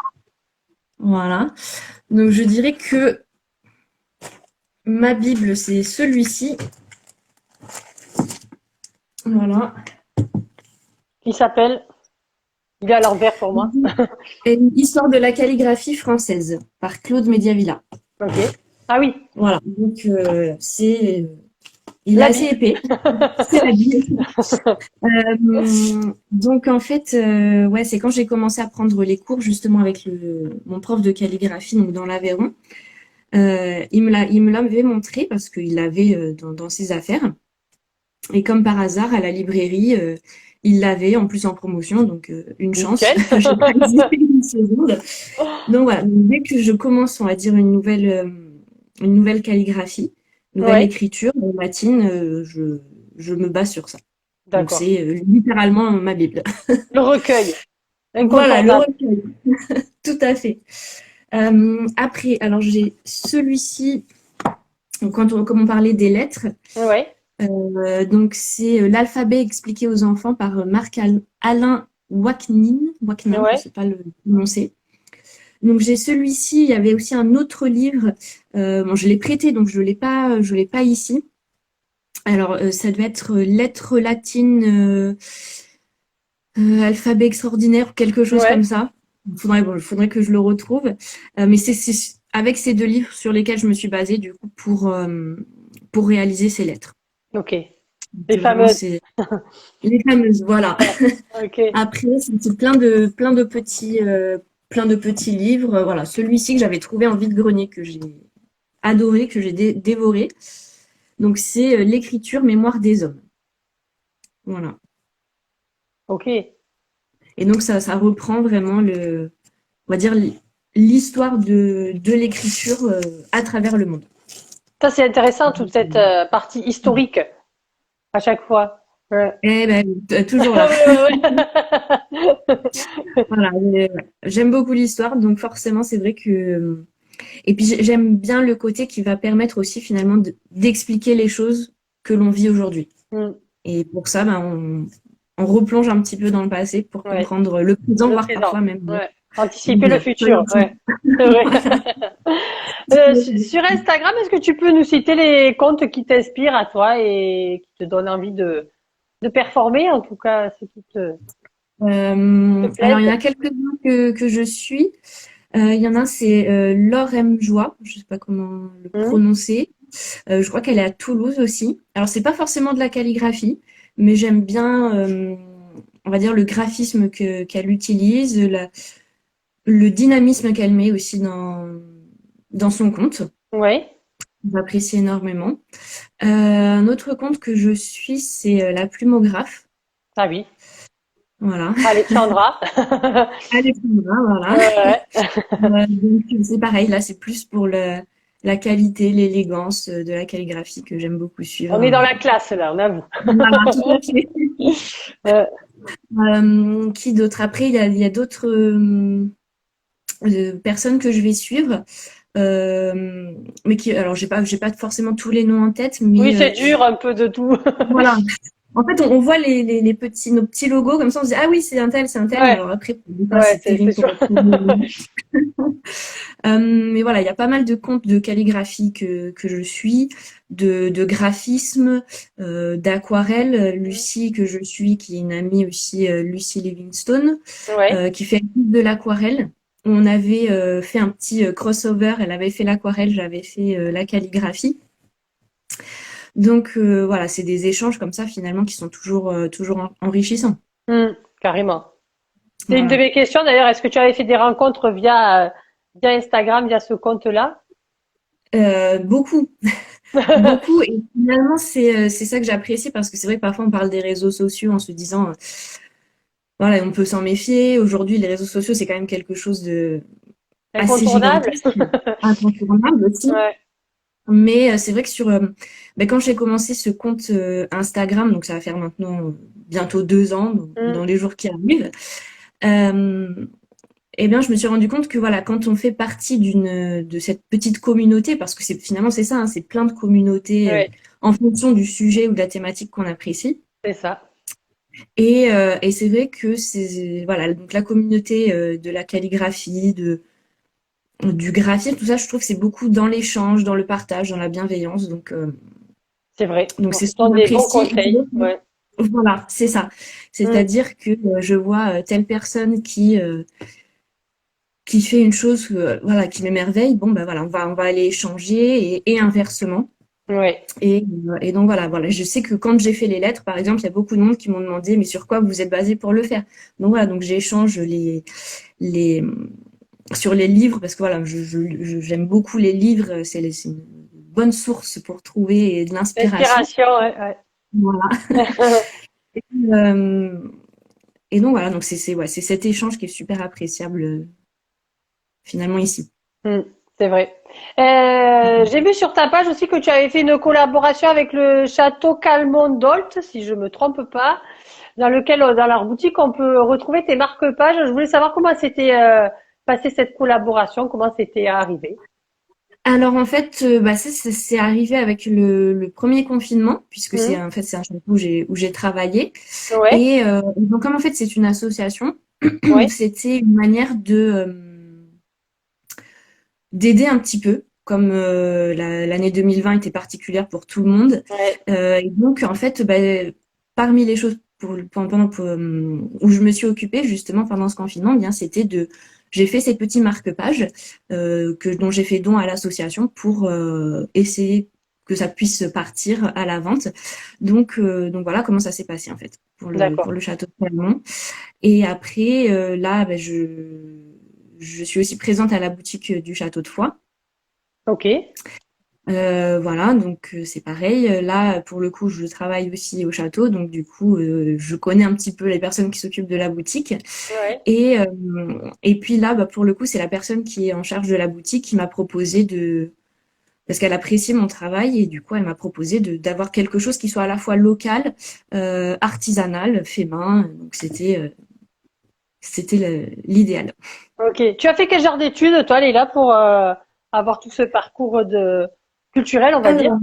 Voilà. Donc, je dirais que ma Bible, c'est celui-ci. Voilà. Qui s'appelle? Il est à l'envers pour moi. Et une histoire de la calligraphie française par Claude Mediavilla. Ok. Ah oui, Voilà. Donc, il est la assez Bible. épais. C'est la Bible. Donc, en fait, ouais, c'est quand j'ai commencé à prendre les cours, justement, avec mon prof de calligraphie, donc dans l'Aveyron. Il me l'avait montré parce qu'il l'avait dans ses affaires. Et comme par hasard, à la librairie, il l'avait en plus en promotion, donc une chance. Nickel. J'ai pas hésité une seconde. Donc voilà, dès que je commence, on va dire, une nouvelle calligraphie, nouvelle Ouais, écriture latine, je me base sur ça. Donc d'accord. c'est littéralement ma Bible. Le recueil, Voilà, le incontournable. recueil, tout à fait. Après, alors j'ai celui-ci, donc comme on parlait des lettres, Ouais, donc c'est l'alphabet expliqué aux enfants par Alain Waknin, je ne ouais, sais pas le prononcer. Donc j'ai celui-ci, il y avait aussi un autre livre, bon, je l'ai prêté, donc je l'ai pas ici. Alors ça doit être lettres latines, alphabet extraordinaire, quelque chose comme ouais. ça. Faudrait que je le retrouve. Mais c'est avec ces deux livres sur lesquels je me suis basée, du coup, pour réaliser ces lettres. Ok. Les C'est vraiment, fameuses. c'est les fameuses, voilà. Ouais. Ok. Après, c'est plein de petits livres. Voilà, celui-ci que j'avais trouvé en vide-grenier, que j'ai adoré, que j'ai dévoré. Donc, c'est L'écriture, mémoire des hommes. Voilà. Ok. Et donc, ça reprend vraiment on va dire, l'histoire de l'écriture à travers le monde. Ça, c'est intéressant, toute cette partie historique à chaque fois. Ouais. Eh ben, toujours là. Ouais, ouais, ouais. Voilà, j'aime beaucoup l'histoire, donc forcément, c'est vrai que. Et puis, j'aime bien le côté qui va permettre aussi finalement d'expliquer les choses que l'on vit aujourd'hui. Mm. Et pour ça, ben, on replonge un petit peu dans le passé pour Ouais. comprendre le présent, Le voire présent. parfois même Ouais. Anticiper le une futur. Ouais. C'est vrai. Sur Instagram, est-ce que tu peux nous citer les comptes qui t'inspirent à toi et qui te donnent envie de performer, en tout cas, ceux qui te Alors, il y en plaisent? a quelques-uns que je suis. Il y en a un, c'est Laure M. Joie, je sais pas comment le Hmm. prononcer. Je crois qu'elle est à Toulouse aussi. Alors, c'est pas forcément de la calligraphie, mais j'aime bien, on va dire, le graphisme qu'elle utilise, le dynamisme qu'elle met aussi dans son compte. Oui. J'apprécie énormément. Un autre compte que je suis, c'est La Plumographe. Ah oui. Voilà. Alexandra. Alexandra, voilà. Ouais. Donc, c'est pareil, là, c'est plus pour la qualité, l'élégance de la calligraphie que j'aime beaucoup suivre. On est dans la classe, là, on avoue. Voilà, tout à fait. Euh, Qui d'autre? Après, il y a d'autres personnes que je vais suivre, mais alors, j'ai pas forcément tous les noms en tête, oui, mais c'est dur, un peu de tout. voilà. En fait, on voit nos petits logos comme ça, on se dit, ah oui, c'est un tel, mais Ouais. alors après, Ouais, c'est c'est terrible pour sûr. retrouver. Mais voilà, il y a pas mal de comptes de calligraphie que je suis, de graphisme, d'aquarelle. Lucie, que je suis, qui est une amie aussi, Lucie Livingstone, Ouais. qui fait de l'aquarelle. On avait fait un petit crossover. Elle avait fait l'aquarelle, j'avais fait la calligraphie. Donc voilà, c'est des échanges comme ça finalement qui sont toujours enrichissants. Hmm, carrément. C'est une de Voilà. mes questions d'ailleurs. Est-ce que tu avais fait des rencontres via Instagram, via ce compte-là? Beaucoup, beaucoup. Et finalement, c'est ça que j'apprécie parce que c'est vrai que parfois on parle des réseaux sociaux en se disant, voilà, on peut s'en méfier. Aujourd'hui, les réseaux sociaux, c'est quand même quelque chose de assez Incontournable? gigantesque, incontournable aussi. Ouais. Mais c'est vrai que quand j'ai commencé ce compte Instagram, donc ça va faire maintenant bientôt 2 ans, Hmm, dans les jours qui arrivent, euh, eh bien, je me suis rendu compte que voilà, quand on fait partie de cette petite communauté, parce que finalement c'est ça, hein, c'est plein de communautés ouais, en fonction du sujet ou de la thématique qu'on apprécie. c'est ça. Et c'est vrai que c'est voilà, donc la communauté de la calligraphie, du graphisme, tout ça, je trouve que c'est beaucoup dans l'échange, dans le partage, dans la bienveillance. C'est vrai. Donc On c'est se ce que donne des bons j'apprécie. conseils. Ouais. Voilà, c'est ça. Hmm, C'est-à-dire que je vois telle personne qui fait une chose voilà, qui m'émerveille, bon ben voilà, on va aller échanger et inversement. ouais. Et donc voilà, je sais que quand j'ai fait les lettres, par exemple, il y a beaucoup de monde qui m'ont demandé mais sur quoi vous êtes basé pour le faire. Donc voilà, donc j'échange les sur les livres parce que voilà, j'aime beaucoup les livres, c'est une bonne source pour trouver de l'inspiration. L'inspiration, ouais, Voilà. ouais. Euh, et donc voilà, donc c'est cet échange qui est super appréciable finalement ici. Hmm, c'est vrai. J'ai vu sur ta page aussi que tu avais fait une collaboration avec le château Calmont d'Olt, si je me trompe pas, dans lequel, dans leur boutique, on peut retrouver tes marque-pages. Je voulais savoir comment s'était passée cette collaboration, comment c'était arrivé. Alors en fait, ça c'est arrivé avec le premier confinement, puisque Hmm, c'est un château où j'ai travaillé. ouais, Et donc comme en fait c'est une association, ouais, c'était une manière d'aider un petit peu, comme l'année 2020 était particulière pour tout le monde. ouais, Et donc en fait, parmi les choses où je me suis occupée justement pendant ce confinement, bien c'était j'ai fait ces petits marque-pages dont j'ai fait don à l'association pour essayer que ça puisse partir à la vente. Donc voilà comment ça s'est passé en fait pour D'accord. le château de Salomon. Et après là, ben, je suis aussi présente à la boutique du château de Foix. Ok. Voilà, donc c'est pareil. Là, pour le coup, je travaille aussi au château, donc du coup, je connais un petit peu les personnes qui s'occupent de la boutique. Ouais. Et, euh, et puis là, bah, pour le coup, c'est la personne qui est en charge de la boutique qui m'a proposé parce qu'elle apprécie mon travail et du coup, elle m'a proposé d'avoir quelque chose qui soit à la fois local, artisanal, fait main. Donc c'était l'idéal. Ok. Tu as fait quel genre d'études, toi, Léla, pour avoir tout ce parcours de culturel, on va dire?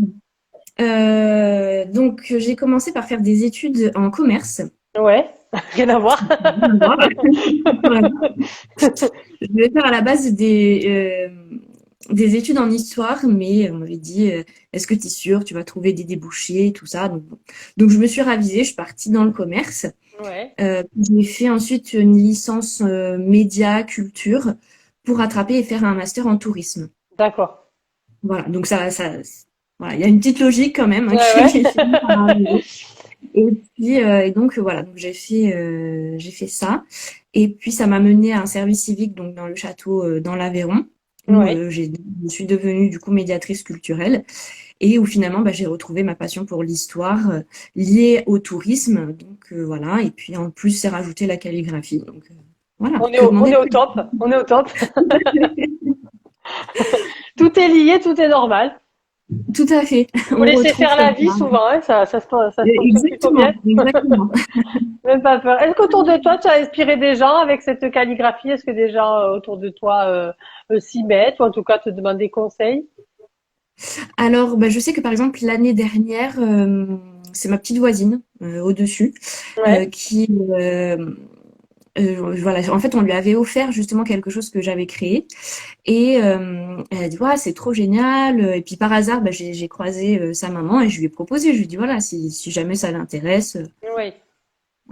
Alors, donc j'ai commencé par faire des études en commerce. Ouais. Rien à voir. Voilà. Voilà. Je voulais faire à la base des études en histoire, mais on m'avait dit, est-ce que tu es sûr, tu vas trouver des débouchés, tout ça. Donc, bon. Donc je me suis ravisée, je suis partie dans le commerce. Ouais. J'ai fait ensuite une licence média, culture, pour rattraper et faire un master en tourisme. D'accord. Voilà, donc voilà, il y a une petite logique quand même hein, Ouais, qui ouais. finit par arriver. Et puis, et donc voilà, donc j'ai fait ça. Et puis ça m'a mené à un service civique donc dans le château dans l'Aveyron où Ouais. je suis devenue du coup médiatrice culturelle et où finalement bah, j'ai retrouvé ma passion pour l'histoire liée au tourisme. Donc voilà, et puis en plus c'est rajouté la calligraphie. Donc voilà, que On demander est de au plus? top. On est au top. Tout est lié, tout est normal. Tout à fait, Faut on laisser retrouve faire comme la vie ça. souvent, hein. Ça se fonctionne plutôt Exactement, bien. exactement. Même pas peur. Est-ce qu'autour de toi, tu as inspiré des gens avec cette calligraphie? Est-ce que des gens autour de toi s'y mettent ou en tout cas te demandent des conseils? Alors, bah, je sais que par exemple l'année dernière, c'est ma petite voisine au-dessus Ouais. qui, voilà, en fait, on lui avait offert justement quelque chose que j'avais créé et elle a dit ouais, c'est trop génial. Et puis par hasard, bah, j'ai croisé sa maman et je lui ai proposé. Je lui ai dit voilà, si jamais ça l'intéresse, Oui.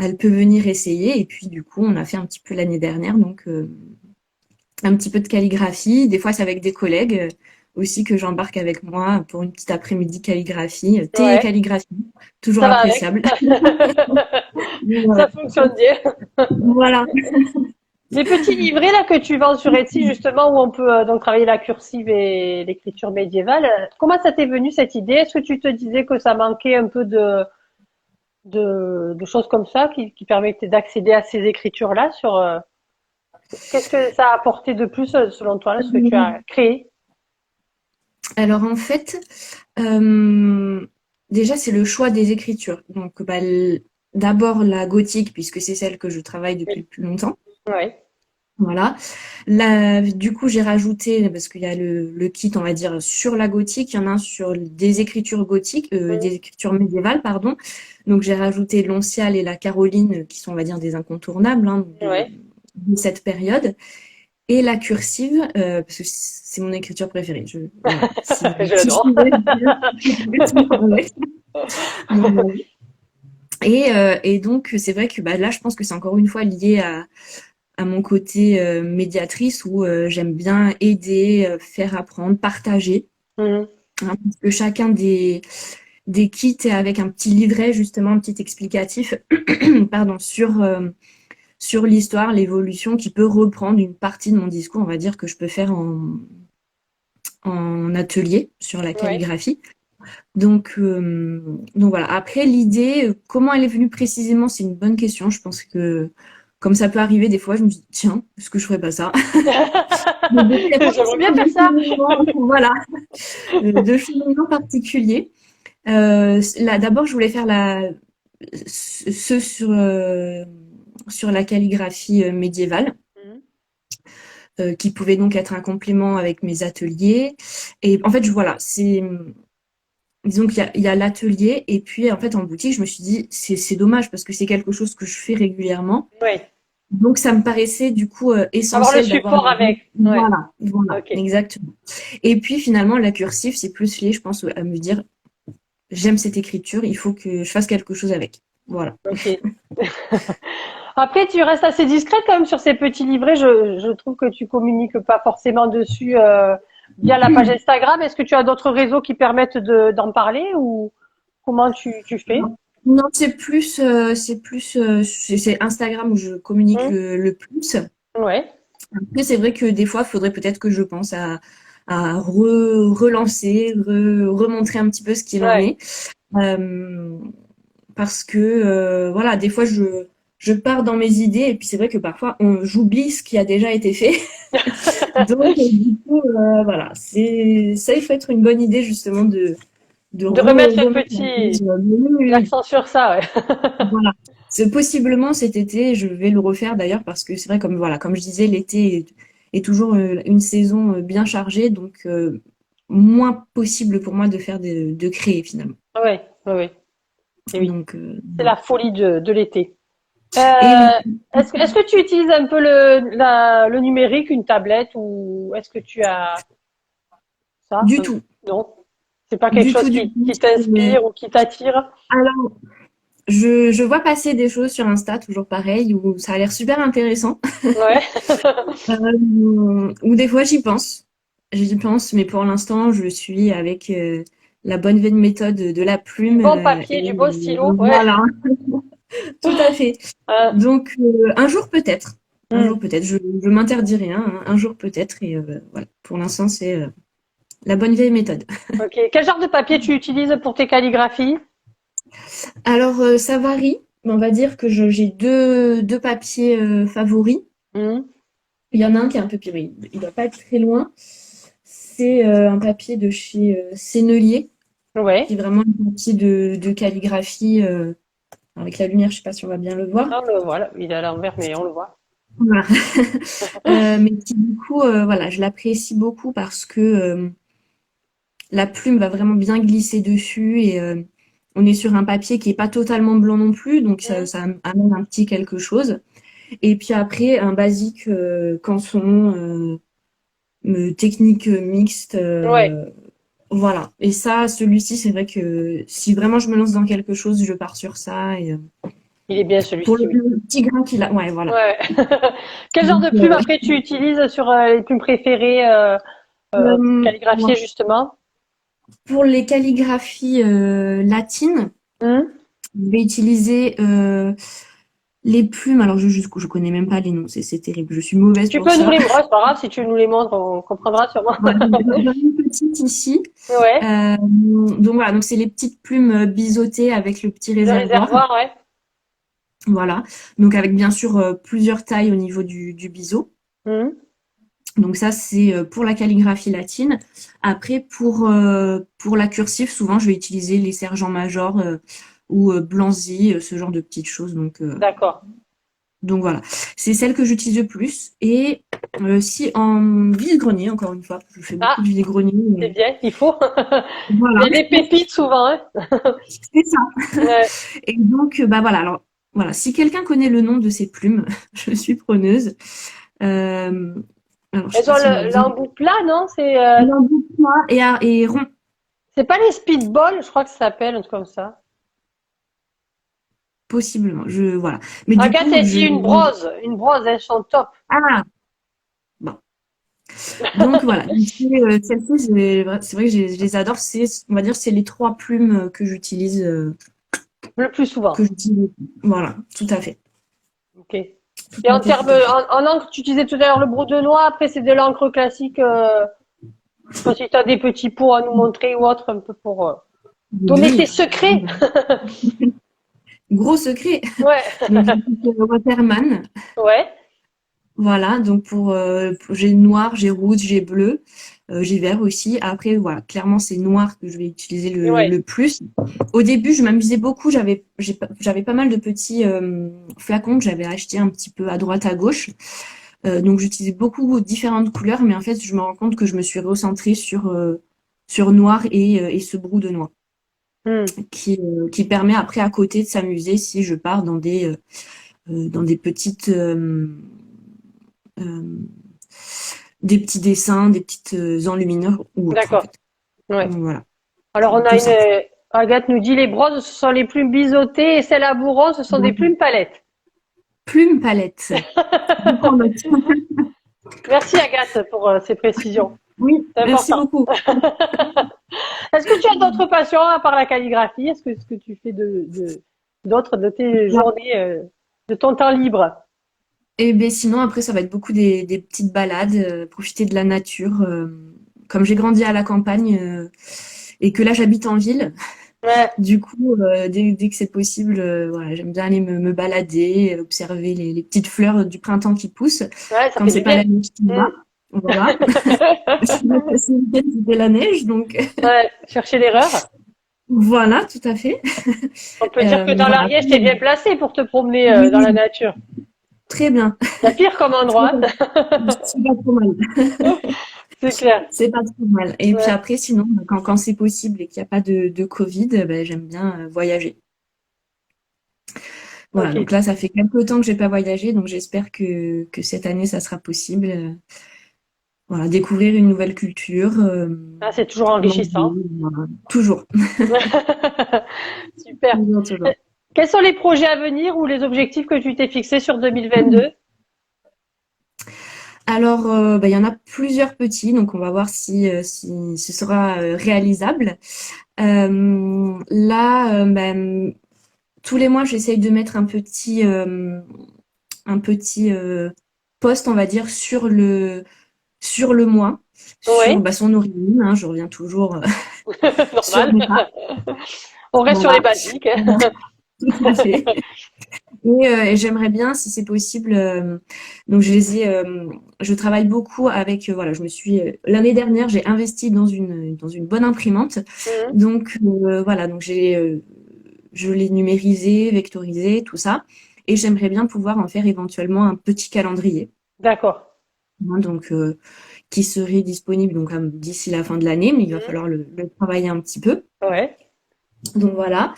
elle peut venir essayer. Et puis du coup, on a fait un petit peu l'année dernière, donc un petit peu de calligraphie. Des fois, c'est avec des collègues aussi que j'embarque avec moi pour une petite après-midi calligraphie, thé et Ouais. calligraphie, toujours Ça va avec. appréciable. Ça Voilà. fonctionne bien. Voilà. Les petits livrets là que tu vends sur Etsy justement où on peut donc travailler la cursive et l'écriture médiévale. Comment ça t'est venu cette idée? Est-ce que tu te disais que ça manquait un peu de choses comme ça qui permettaient d'accéder à ces écritures-là sur qu'est-ce que ça a apporté de plus selon toi là, ce que tu as créé? Alors en fait, déjà c'est le choix des écritures. Donc bah, d'abord la gothique puisque c'est celle que je travaille depuis Oui. le plus longtemps. Ouais. Voilà. Du coup, j'ai rajouté, parce qu'il y a le kit, on va dire, sur la gothique, il y en a un sur des écritures gothiques, des écritures médiévales, pardon. Donc, j'ai rajouté l'onciale et la caroline, qui sont, on va dire, des incontournables hein, Ouais. de cette période. Et la cursive, parce que c'est mon écriture préférée. Voilà. Je Si je l'adore. pouvais dire, ouais. Donc, voilà. Et donc, c'est vrai que bah, là, je pense que c'est encore une fois lié à mon côté médiatrice où j'aime bien aider, faire apprendre, partager. Mhm. Hein, parce que chacun des kits est avec un petit livret, justement, un petit explicatif pardon, sur l'histoire, l'évolution, qui peut reprendre une partie de mon discours, on va dire, que je peux faire en atelier sur la Ouais. calligraphie. Donc voilà. Après, l'idée, comment elle est venue précisément, c'est une bonne question. Je pense que, comme ça peut arriver des fois, je me dis, tiens, est-ce que je ferais pas ça? Mais il n'y a pas J'aimerais bien forcément faire de ça. cheminement, voilà, de cheminement particulier. Là, d'abord, je voulais faire ce sur la calligraphie médiévale, Mhm. qui pouvait donc être un complément avec mes ateliers. Et en fait, voilà, disons qu'il y a l'atelier et puis en fait en boutique, je me suis dit c'est dommage parce que c'est quelque chose que je fais régulièrement. Ouais. Donc ça me paraissait du coup Avoir le essentiel d'avoir support avec. Ouais. voilà, Ok. exactement. Et puis finalement la cursive, c'est plus lié, je pense, à me dire j'aime cette écriture, il faut que je fasse quelque chose avec. Voilà. Ok. Après, tu restes assez discrète quand même sur ces petits livrets. Je trouve que tu communiques pas forcément dessus via la page Instagram. Est-ce que tu as d'autres réseaux qui permettent d'en parler ou comment tu fais? Non, c'est Instagram où je communique Hmm. le plus. Ouais, Après, c'est vrai que des fois, il faudrait peut-être que je pense à relancer, remontrer un petit peu ce qu'il en ouais, est. Euh, Parce que voilà, des fois je pars dans mes idées et puis c'est vrai que parfois j'oublie ce qui a déjà été fait. Donc du coup voilà, c'est ça il faut être une bonne idée justement de de remettre le remettre en petit cause, oui, oui, oui, l'accent sur ça. Ouais. voilà. C'est possiblement cet été, je vais le refaire d'ailleurs parce que c'est vrai comme voilà, comme je disais, l'été est toujours une saison bien chargée, donc moins possible pour moi de faire de créer finalement. Ouais, ouais, ouais. Et oui, Donc c'est voilà. la folie de l'été. Et oui, Est-ce que tu utilises un peu le numérique, une tablette ou est-ce que tu as ça? du tout. Non, c'est pas quelque Du chose tout, du tout. qui t'inspire ou qui t'attire? Alors, je vois passer des choses sur Insta, toujours pareil, où ça a l'air super intéressant. Ouais. Ou des fois, j'y pense. J'y pense, mais pour l'instant, je suis avec la bonne vieille méthode de la Du plume. bon papier, du bon stylo, ouais. Voilà, tout à fait. Euh, Donc, un jour peut-être. Un hmm. jour peut-être. Je m'interdis rien. Hein. Un jour peut-être. Et voilà. Pour l'instant, c'est la bonne vieille méthode. Ok. Quel genre de papier tu utilises pour tes calligraphies? Alors, ça varie. On va dire que j'ai deux papiers favoris. Hmm. Il y en a un qui est un peu pire, il doit pas être très loin. C'est un papier de chez Sennelier, qui Ouais. est vraiment un papier de calligraphie. Avec la lumière, je sais pas si on va bien le voir. Ah, le voilà, il est à l'envers, mais on le voit. Voilà. Mais qui du coup, voilà, je l'apprécie beaucoup parce que la plume va vraiment bien glisser dessus et on est sur un papier qui est pas totalement blanc non plus, donc Hmm. ça amène un petit quelque chose. Et puis après, un basique canson, technique mixte, Ouais. voilà. Et ça, celui-ci, c'est vrai que si vraiment je me lance dans quelque chose, je pars sur ça. Et Il est bien pour celui-ci, oui. le petit grain qu'il a, ouais, voilà. Ouais. Quel genre Donc, de plume après tu utilises sur les plumes préférées pour calligraphier voilà. justement? Pour les calligraphies latines, Hmm. je vais utiliser les plumes. Alors, je connais même pas les noms, c'est terrible. Je suis mauvaise Tu pour peux nous ça. les montrer, c'est pas grave, si tu nous les montres, on comprendra sûrement. Voilà, j'en ai une petite ici. Ouais. Donc voilà, donc c'est les petites plumes biseautées avec le petit Le réservoir. réservoir, ouais. Voilà. Donc avec bien sûr plusieurs tailles au niveau du biseau. Hmm. Donc ça, c'est pour la calligraphie latine. Après, pour la cursive, souvent, je vais utiliser les sergents majors ou Blanzy, ce genre de petites choses. D'accord. Donc voilà, c'est celle que j'utilise le plus. Et si en vide-grenier, encore une fois, je fais beaucoup Ah, de vide-grenier. c'est bien, il faut. Il Voilà, y a des pépites souvent, hein. c'est ça. Ouais. Et donc, bah voilà, alors voilà, si quelqu'un connaît le nom de ces plumes, je suis preneuse. Euh, alors, je sais Elles pas ont si on va bien. l'embout plat, non? L'embout plat et rond. C'est pas les speedballs, je crois que ça s'appelle, un truc comme ça. Possiblement, voilà. Mais du Agathe, coup, elle dit une brose, elles sont top. ah, bon. Donc voilà. Donc, celle-ci, c'est vrai que je les adore. On va dire, c'est les trois plumes Le plus que souvent. j'utilise. Voilà, tout à fait. Ok. Tout Et à en fait, tout termes, à fait. en encre, tu disais tout à l'heure le brou de noix, après c'est de l'encre classique. Je sais pas si tu as des petits pots à nous montrer ou autre, un peu pour donner tes Oui, secrets. gros secret. Ouais, Donc, j'utilise Waterman. ouais. Voilà, donc j'ai noir, j'ai rouge, j'ai bleu, j'ai vert aussi. Après, voilà, clairement, c'est noir que je vais utiliser Ouais. le plus. Au début, je m'amusais beaucoup. J'avais pas mal de petits flacons que j'avais achetés un petit peu à droite, à gauche. Donc, j'utilisais beaucoup différentes couleurs, mais en fait, je me rends compte que je me suis recentrée sur noir et ce brou de noix Hmm. qui permet après à côté de s'amuser si je pars dans des petites euh, des petits dessins, des petites enluminures ou autres en D'accord. fait. Ouais. Donc voilà, Alors on a tout simple. Agathe nous dit les brosses, ce sont les plumes biseautées et celles à bourron, ce sont des plumes palettes. Plume palette. Je prends note. Merci Agathe pour ces précisions. Oui, C'est merci important. beaucoup. Est-ce que tu as d'autres passions à part la calligraphie? Est-ce que tu fais d'autres de tes journées, de ton temps libre? Et ben sinon après ça va être beaucoup des petites balades, profiter de la nature. Comme j'ai grandi à la campagne et que là j'habite en ville, Ouais, du coup dès que c'est possible, voilà, j'aime bien aller me balader, observer les petites fleurs du printemps qui poussent. ouais, ça Quand fait c'est du pas bien. la neige qui Mm. va, voilà. Sinon, ce week-end, c'était la neige, donc Ouais, chercher l'erreur. voilà, tout à fait. On peut dire que dans Voilà. l'Ariège, t'es bien placé pour te promener dans la Oui, nature. très bien. Il y a pire comme Très endroit, bien. C'est pas trop mal. c'est clair. C'est pas trop mal. Et puis Ouais. après, sinon, quand c'est possible et qu'il n'y a pas de Covid, ben, j'aime bien voyager. Voilà, donc Ok. là, ça fait quelques temps que j'ai pas voyagé, donc j'espère que cette année, ça sera possible. Voilà, découvrir une nouvelle culture, Ah, c'est toujours manger, enrichissant. voilà. Toujours. Super. Toujours, toujours. Quels sont les projets à venir ou les objectifs que tu t'es fixés sur 2022? Alors, bah, il y en a plusieurs petits, donc on va voir si ce sera réalisable. Là, ben, tous les mois, j'essaye de mettre un petit post, on va dire, sur le mois, sur Oui, bah, son origine. Hein, je reviens toujours sur normal. mes pas. On reste sur les Voilà, basiques. tout à fait. Et j'aimerais bien, si c'est possible, donc je travaille beaucoup avec, voilà, l'année dernière, j'ai investi dans une bonne imprimante. Mhm. Donc, voilà, donc je l'ai numérisé, vectorisé, tout ça. Et j'aimerais bien pouvoir en faire éventuellement un petit calendrier, D'accord. hein, donc, qui serait disponible donc d'ici la fin de l'année, mais il va Mhm. falloir le travailler un petit peu. Ouais. Donc voilà.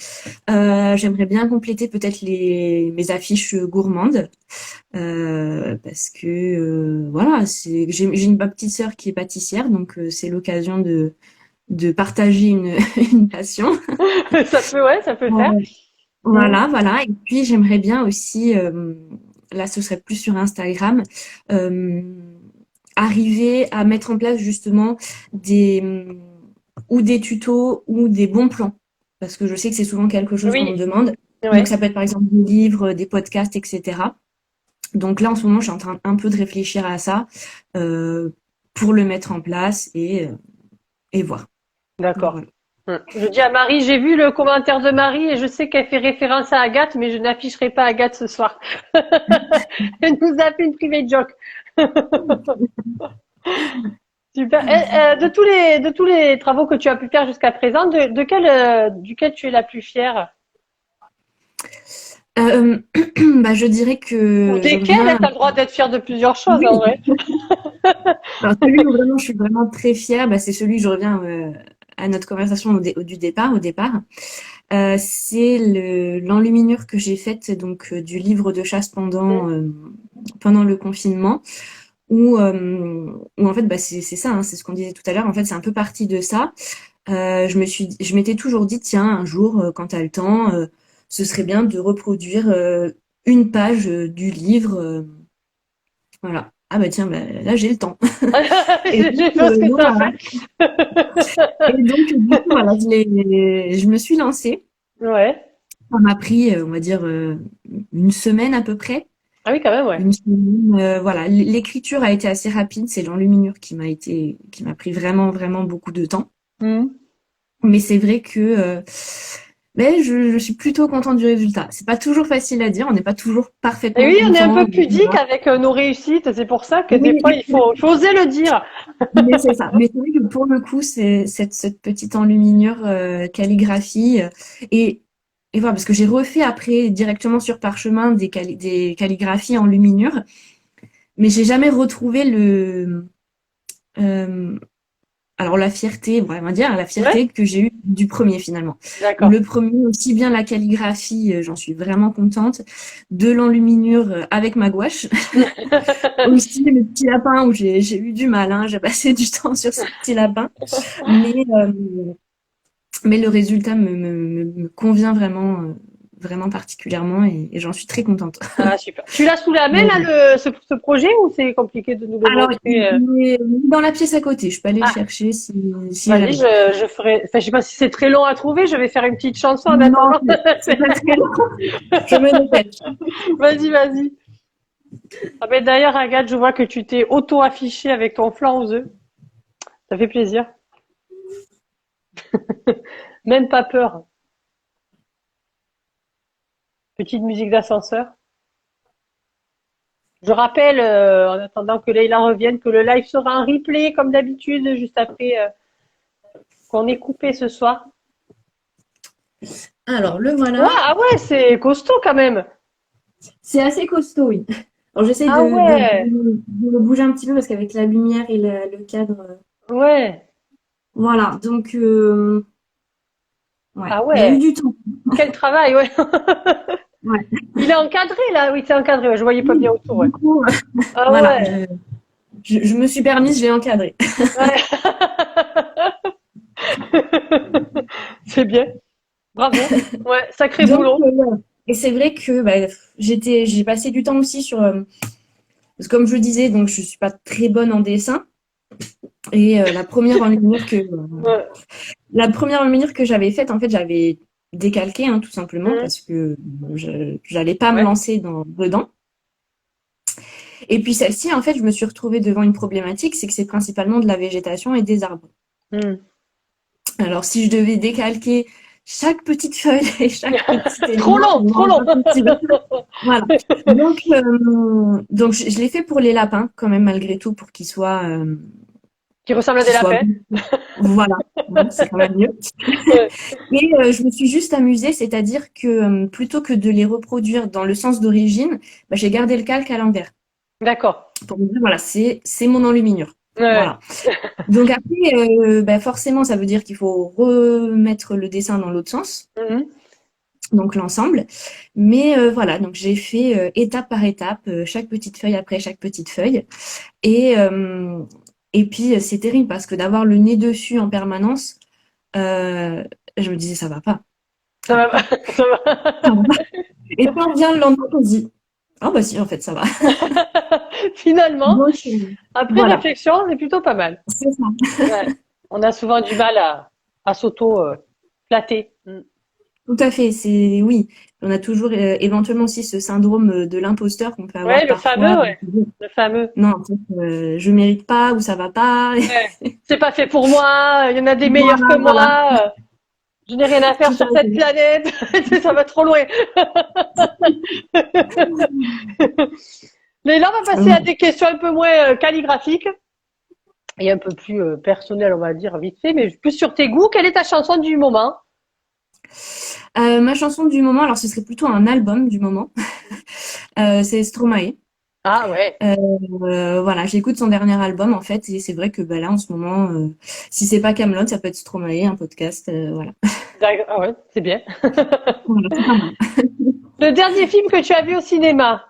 J'aimerais bien compléter peut-être mes affiches gourmandes. Parce que voilà, j'ai une petite sœur qui est pâtissière, donc c'est l'occasion de partager une passion. Ça peut le faire. Mhm. Voilà, voilà. Et puis j'aimerais bien aussi, là ce serait plus sur Instagram, euh, arriver à mettre en place justement ou des tutos ou des bons plans. Parce que je sais que c'est souvent quelque chose qu'on me Oui, demande. Donc ouais. ça peut être par exemple des livres, des podcasts, etc. Donc là, en ce moment, je suis en train un peu de réfléchir à ça euh, pour le mettre en place et voir. Donc, D'accord. voilà. Je dis à Marie, j'ai vu le commentaire de Marie et je sais qu'elle fait référence à Agathe, mais je n'afficherai pas Agathe ce soir. Elle nous a fait une private joke. Super. De tous les travaux que tu as pu faire jusqu'à présent, duquel tu es la plus fière? Euh, bah, je dirais Ou que je desquelles? reviens. Tu as le droit d'être fière de plusieurs choses, en Oui. vrai. Alors celui où vraiment je suis vraiment très fière, bah, c'est celui, je reviens à notre conversation au départ. C'est l'enluminure que j'ai faite donc du livre de chasse pendant le confinement. Où en fait bah, c'est ça, hein, c'est ce qu'on disait tout à l'heure. En fait, c'est un peu parti de ça. Je m'étais toujours dit, tiens, un jour, quand tu as le temps, ce serait bien de reproduire une page du livre. Voilà. Ah bah tiens, bah, là j'ai le temps. Et donc, J'ai fait ce que tu as voilà. fait. Et donc, du coup, voilà, je me suis lancée. Ouais. Ça m'a pris, on va dire, une semaine à peu près. Ah oui, quand même, ouais. Une semaine, voilà. L'écriture a été assez rapide. C'est l'enluminure qui m'a pris vraiment, vraiment beaucoup de temps. Mhm. Mais c'est vrai que mais je suis plutôt contente du résultat. C'est pas toujours facile à dire, on n'est pas toujours Et parfaitement oui, on est un content. peu pudique avec nos réussites. C'est pour ça que des Oui, fois, il faut oser le dire. mais c'est ça. Mais c'est vrai que pour le coup, c'est cette petite enluminure calligraphie et et voilà parce que j'ai refait après directement sur parchemin des calligraphies en luminure, mais j'ai jamais retrouvé euh, alors la fierté, on va dire la Ouais, fierté que j'ai eue du premier finalement. d'accord. Le premier, aussi bien la calligraphie, j'en suis vraiment contente. De l'enluminure avec ma gouache. Aussi le petit lapin où j'ai eu du mal, hein, j'ai passé du temps sur ce petit lapin. Mais, euh, mais le résultat me convient vraiment, vraiment particulièrement et j'en suis très contente. Ah, super. Tu l'as sous la main, Donc, là, ce projet, ou c'est compliqué de nous le alors, montrer? il est dans la pièce à côté. Je peux aller le Ah, chercher si vas-y, jamais. je ferai. Enfin, je sais pas si c'est très long à trouver. Je vais faire une petite chanson en Non, attendant. c'est pas très long. Je me dépêche. Vas-y, vas-y. Ah ben d'ailleurs, Agathe, je vois que tu t'es auto-affiché avec ton flan aux œufs. Ça fait plaisir. Même pas peur. Petite musique d'ascenseur. Je rappelle, en attendant que Leïla revienne, que le live sera en replay, comme d'habitude, juste après qu'on ait coupé ce soir. Alors, le Ouais, voilà. ah ouais, c'est costaud quand même. C'est assez costaud, oui. Alors, j'essaye Ah ouais, de le bouger un petit peu parce qu'avec la lumière et le cadre. ouais, Voilà. Donc, ouais. ah Il y a eu ouais. du temps. Quel travail, ouais. Ouais. Il est encadré là, oui, c'est encadré. Ouais, je voyais pas bien autour, ouais. Du coup, Ah voilà. ouais, Je me suis permise, je l'ai encadré. ouais. C'est bien. Bravo. Ouais, sacré Donc, boulot. et c'est vrai que bah, j'ai passé du temps aussi sur, parce que comme je le disais, donc je suis pas très bonne en dessin. Et Ouais. la première enluminure que j'avais faite, en fait, j'avais décalqué, hein, tout simplement, Mhm. parce que j'allais pas me Ouais. lancer dedans. Et puis celle-ci, en fait, je me suis retrouvée devant une problématique, c'est que c'est principalement de la végétation et des arbres. Mhm. Alors, si je devais décalquer chaque petite feuille et chaque petit Trop élément, long, trop non, long. pas possible. Voilà. Donc je l'ai fait pour les lapins, quand même, malgré tout, pour Qui ressemble à des qu'ils soient, lapins. voilà, hein, c'est quand même mieux. Ouais. Et je me suis juste amusée, c'est-à-dire que plutôt que de les reproduire dans le sens d'origine, bah, j'ai gardé le calque à l'envers. D'accord. Pour me dire, voilà, c'est mon enluminure. Ouais. Voilà. Donc après, bah, forcément, ça veut dire qu'il faut remettre le dessin dans l'autre sens, Mhm. donc l'ensemble. Mais voilà, donc j'ai fait étape par étape, chaque petite feuille après chaque petite feuille. Et, euh, et puis c'est terrible parce que d'avoir le nez dessus en permanence, euh, je me disais, ça va pas. Ça Ça va va, pas. ça va. Ça va pas. Et puis on vient le lendemain, on se dit, ah bah si, en fait, ça va. Finalement, Donc après voilà, réflexion, c'est plutôt pas mal. c'est ça. Ouais. On a souvent du mal à s'auto-flatter. Mm. Tout à fait, c'est oui. On a toujours éventuellement aussi ce syndrome de l'imposteur qu'on peut Ouais, avoir le fameux, parfois. ouais. Le fameux. Non, en fait, je mérite pas ou ça va pas. Ouais. C'est pas fait pour moi, il y en a des meilleurs que Voilà, voilà, moi, je n'ai rien à faire tout sur à cette fait. planète, ça va trop loin. Mais là, on va passer à Oui. des questions un peu moins calligraphiques et un peu plus personnelles, on va dire, vite fait, mais plus sur tes goûts. Quelle est ta chanson du moment? Ma chanson du moment, alors ce serait plutôt un album du moment. C'est Stromae. Ah ouais, Voilà, j'écoute son dernier album en fait, et c'est vrai que bah, là en ce moment, si c'est pas Camelot, ça peut être Stromae, un podcast, voilà. d'accord, ah ouais, c'est bien. Voilà, c'est pas mal. Le dernier film que tu as vu au cinéma?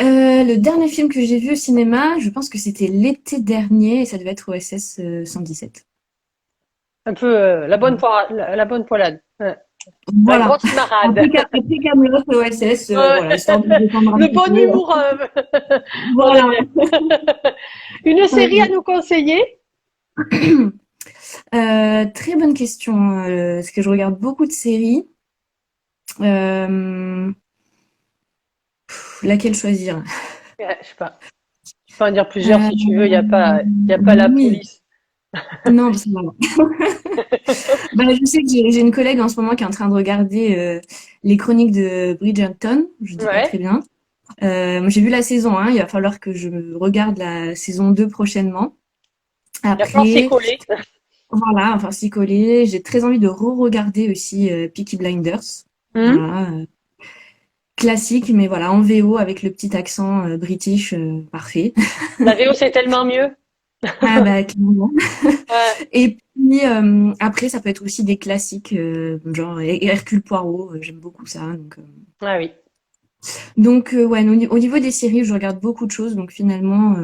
Le dernier film que j'ai vu au cinéma, je pense que c'était l'été dernier, et ça devait être OSS 117. Un peu la bonne poilade. Ouais. La Voilà. grosse marade. Après Camelot, OSS, voilà, Ouais. histoire de détendre un Le petit bon peu. humour, on aime Voilà. bien. Une série à nous conseiller? Très bonne question, parce que je regarde beaucoup de séries. Euh, Laquelle choisir? Ouais, je sais pas. Tu peux en dire plusieurs Euh, si tu veux, y a pas la oui, police. non, parce que voilà. Bah, je sais que j'ai une collègue en ce moment qui est en train de regarder les chroniques de Bridgerton. Je dis pas Ouais. très bien. Moi, j'ai vu la saison 1, il va falloir que je regarde la saison 2 prochainement. Il va falloir s'y Après, coller. voilà, enfin s'y coller. J'ai très envie de re-regarder aussi Peaky Blinders. Hmm. Voilà, classique, mais voilà, en VO avec le petit accent british, parfait. La VO, c'est tellement mieux. Ah bah clairement. Ouais. Et puis après, ça peut être aussi des classiques, genre Hercule Poirot, j'aime beaucoup ça. Ah oui. Ouais, au niveau des séries, je regarde beaucoup de choses, donc finalement,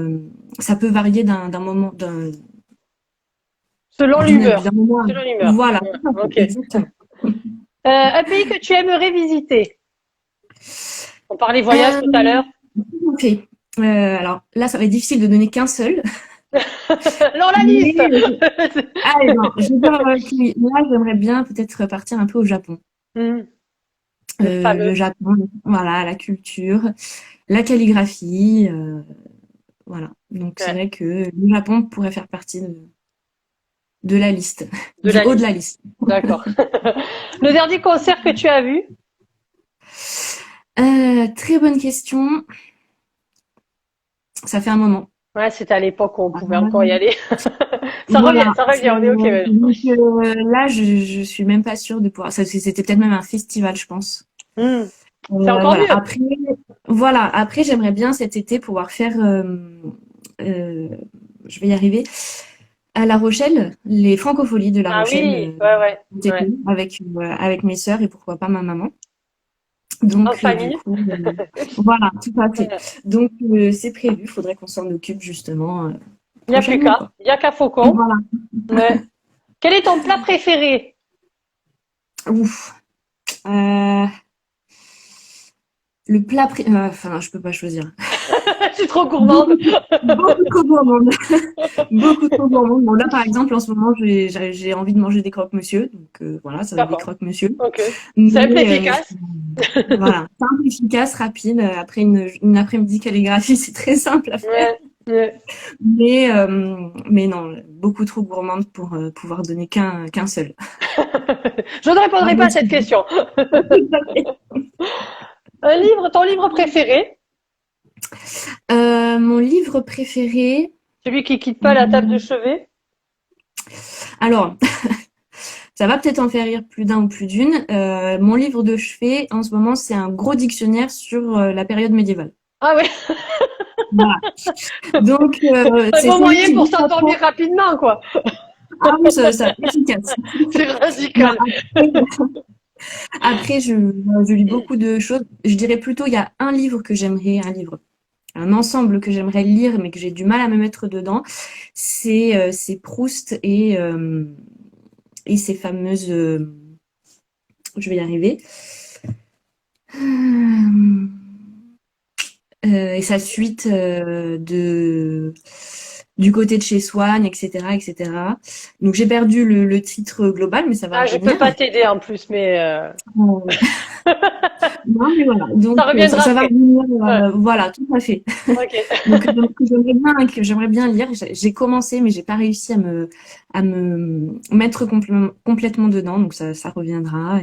ça peut varier d'un moment, Selon d'un l'humeur. moment à Selon l'humeur. voilà, Ouais. tout à fait, Ok. exactement. Un pays que tu aimerais visiter. On parlait voyage tout à Euh, l'heure. ok. Alors là, ça va être difficile de donner qu'un seul. Alors la Mais, liste. allez, non, je vais dire, là, j'aimerais bien peut-être partir un peu au Japon. Hmm, le fameux. Le Japon, voilà, la culture, la calligraphie, voilà. Donc c'est Ouais, vrai que le Japon pourrait faire partie de la liste, de du la haut de la liste. liste. D'accord. Le dernier concert que tu as vu? Très bonne question. Ça fait un moment. Ouais, c'était à l'époque où on pouvait encore y Euh, aller. voilà. Ça revient, on est ok maintenant. Donc, là, je suis même pas sûre de pouvoir. C'était peut-être même un festival, je pense. Hmm, c'est encore Voilà. mieux. Voilà. Après, j'aimerais bien cet été pouvoir faire. Euh, je vais y arriver. À La Rochelle, les Francopholies de La Ah Rochelle, oui, ouais, ouais, cet ouais. été, avec mes sœurs et pourquoi pas ma maman. En Donc, du famille. coup, voilà, tout à fait. Ouais. Donc, c'est prévu. Il faudrait qu'on s'en occupe justement Il n'y a plus prochainement, qu'à. quoi. Il n'y a qu'à Faucon. Voilà. Ouais. Quel est ton plat préféré? Ouf. Euh, le plat enfin, non, je peux pas choisir. Je suis trop gourmande. Beaucoup, beaucoup trop gourmande. Beaucoup trop gourmande. Bon, là, par exemple, en ce moment, j'ai envie de manger des croque-monsieur. Donc, voilà, ça va être des D'accord. croque-monsieur. Ok. Simple, Mais efficace. voilà, simple, efficace, rapide. Après une après-midi calligraphie, c'est très simple à faire. Ouais. Ouais. Mais non, beaucoup trop gourmande pour pouvoir donner qu'un seul. Je ne Ah, répondrai pas moi à cette aussi. question. Un livre, ton livre préféré? Mon livre préféré. Celui qui quitte pas la table de hum, chevet? Alors, ça va peut-être en faire rire plus d'un ou plus d'une. Mon livre de chevet, en ce moment, c'est un gros dictionnaire sur la période médiévale. Ah ouais. Voilà. Donc, Un c'est bon celui moyen qui pour dit pas s'endormir trop. rapidement, quoi. Ah oui, ça efficace. C'est Non, radical. après, je lis beaucoup de choses. Je dirais plutôt, il y a un ensemble que j'aimerais lire, mais que j'ai du mal à me mettre dedans. C'est Proust et ces fameuses. Je vais y arriver. Et sa suite du côté de chez Swann, etc., etc. Donc j'ai perdu le titre global, mais ça va Ah, je peux revenir. pas t'aider en plus, mais Non, mais voilà. ça Donc reviendra ça va après. revenir. Ouais. Voilà, tout à fait. Ok. Donc que j'aimerais bien lire. J'ai commencé, mais j'ai pas réussi à me mettre complètement dedans. Donc ça reviendra.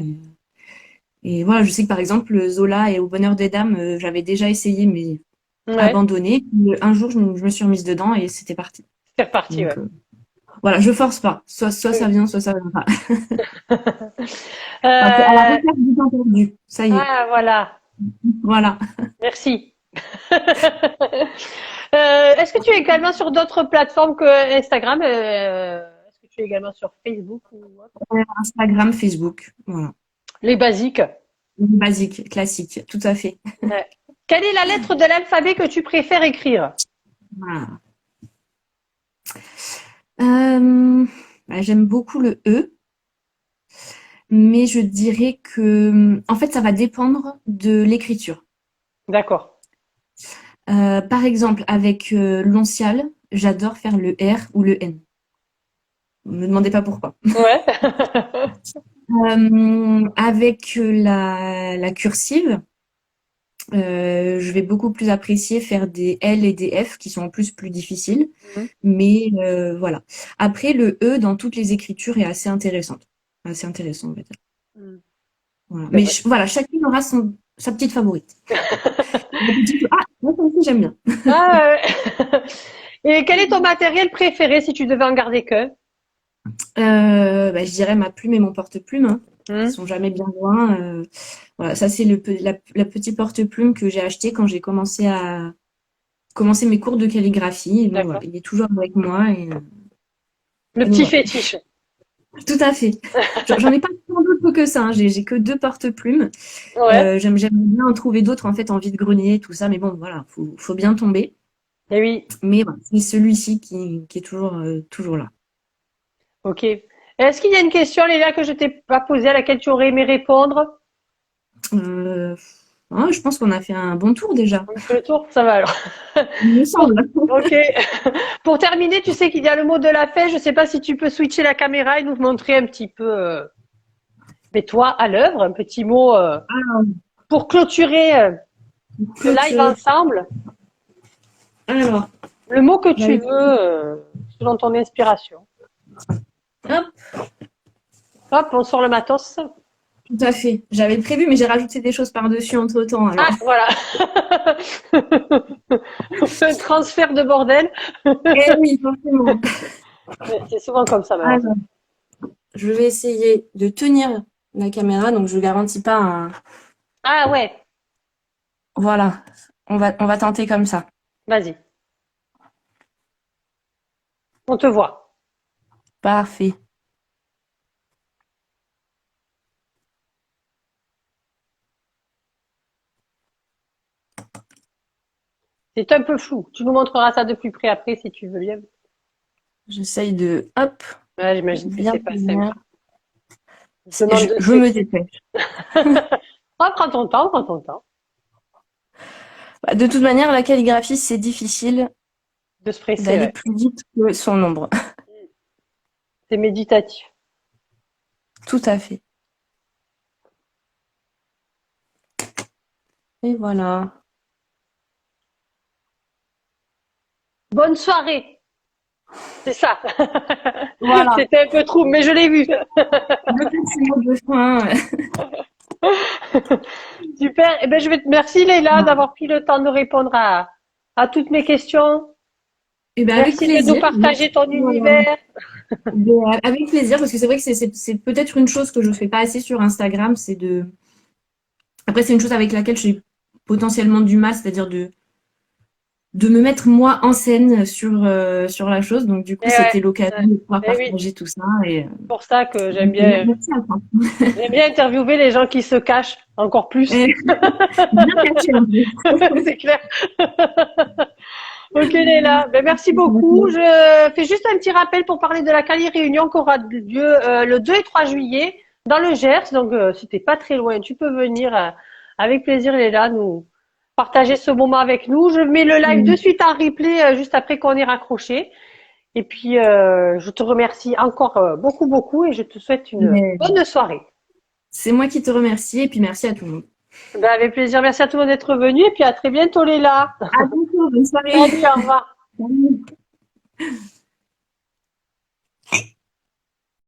Et voilà, je sais que par exemple Zola et Au bonheur des dames, j'avais déjà essayé, mais Ouais. abandonné. Un jour, je me suis remise dedans et c'était parti. C'est reparti, Donc ouais. voilà, je force pas. Soit ça Oui. vient, soit ça vient pas. À la Euh, recherche du temps perdu. Ça y est. ah, voilà. Voilà. Merci. Est-ce que tu es également sur d'autres plateformes que Instagram? Est-ce que tu es également sur Facebook ou autre? Instagram, Facebook. Voilà. Les basiques. Basique, classique, tout à fait. Ouais. Quelle est la lettre de l'alphabet que tu préfères écrire? Voilà. Euh, j'aime beaucoup le E, mais je dirais que, en fait, ça va dépendre de l'écriture. D'accord. Par exemple, avec l'oncial, j'adore faire le R ou le N. Ne me demandez pas pourquoi. Ouais. Avec la cursive, je vais beaucoup plus apprécier faire des L et des F qui sont en plus difficiles. Mhm. Mais voilà. Après, le E dans toutes les écritures est assez intéressante. Assez intéressant, on va dire. Mhm. Voilà. C'est Mais vrai. voilà, chacune aura sa petite favorite. Ah, moi, ça aussi, j'aime bien. Ah, ouais. Et quel est ton matériel préféré si tu devais en garder qu'un? Je dirais ma plume et mon porte-plume, hein, qui Hmm. sont jamais bien loin. Voilà, ça, c'est la petite porte-plume que j'ai acheté quand j'ai commencé mes cours de calligraphie. Et donc, voilà, D'accord. il est toujours avec moi. Le Et donc, petit voilà. fétiche. Tout à fait. J'en ai pas tant d'autres que ça, hein. J'ai que deux porte-plumes. Ouais. J'aime bien en trouver d'autres en fait en vide-grenier, tout ça, mais bon, voilà, faut bien tomber. Et oui. Mais voilà, c'est celui-ci qui est toujours là. Ok. Est-ce qu'il y a une question, Léla, que je t'ai pas posée, à laquelle tu aurais aimé répondre? Euh, je pense qu'on a fait un bon tour déjà, On fait le tour? Ça va alors. il me Pour- semble. Ok. Pour terminer, tu sais qu'il y a le mot de la fête. Je sais pas si tu peux switcher la caméra et nous montrer un petit peu, mais toi, à l'œuvre, un petit mot pour clôturer le live Clôturer. ensemble. Alors, Le mot que tu j'avais- veux, selon ton inspiration. hop, Hop, on sort le matos. tout à fait. J'avais prévu, mais j'ai rajouté des choses par-dessus entre-temps. Alors, Ah, voilà. On fait un transfert de bordel. eh oui, forcément. C'est souvent comme ça, maintenant. Alors, je vais essayer de tenir la caméra, donc je ne garantis pas un. Ah ouais, Voilà, on va tenter comme ça. vas-y. On te voit. Parfait. C'est un peu flou. Tu nous montreras ça de plus près après si tu veux bien. J'essaye de, hop, Ouais, j'imagine que bien c'est pas simple. tenir. Je demande de Je me dépêche. Oh, prends ton temps, prends ton temps. Bah, de toute manière, la calligraphie, c'est difficile De se presser, d'aller ouais. plus vite que son nombre. C'est méditatif. Tout à fait. Et voilà. Bonne soirée. C'est ça. Voilà. C'était un peu trop, mais je l'ai vu. Le petit mot de fin. Super. Eh ben, merci Leïla Voilà. d'avoir pris le temps de répondre à toutes mes questions. Et ben avec Merci de nous plaisir. partager ton Voilà. univers. Avec plaisir, parce que c'est vrai que c'est peut-être une chose que je fais pas assez sur Instagram, c'est de. Après, c'est une chose avec laquelle j'ai potentiellement du mal, c'est-à-dire de me mettre moi en scène sur la chose. Donc du coup, Et c'était ouais, l'occasion de pouvoir eh oui, partager tout ça. Et c'est pour ça que merci à toi. j'aime bien interviewer les gens qui se cachent encore plus. Et bien caché en plus. C'est clair. Ok Léla, ben, merci beaucoup. Je fais juste un petit rappel pour parler de la Cali Réunion qui aura lieu le 2 et 3 juillet dans le Gers. Donc si t'es pas très loin, tu peux venir avec plaisir Léla nous partager ce moment avec nous. Je mets le live de suite en replay juste après qu'on ait raccroché. Et puis je te remercie encore beaucoup beaucoup et je te souhaite une Mais bonne soirée. c'est moi qui te remercie et puis merci à tout le monde. Ben, avec plaisir, merci à tout le monde d'être venu et puis à très bientôt Léla. À bientôt, bonne soirée. Salut, au revoir. Salut.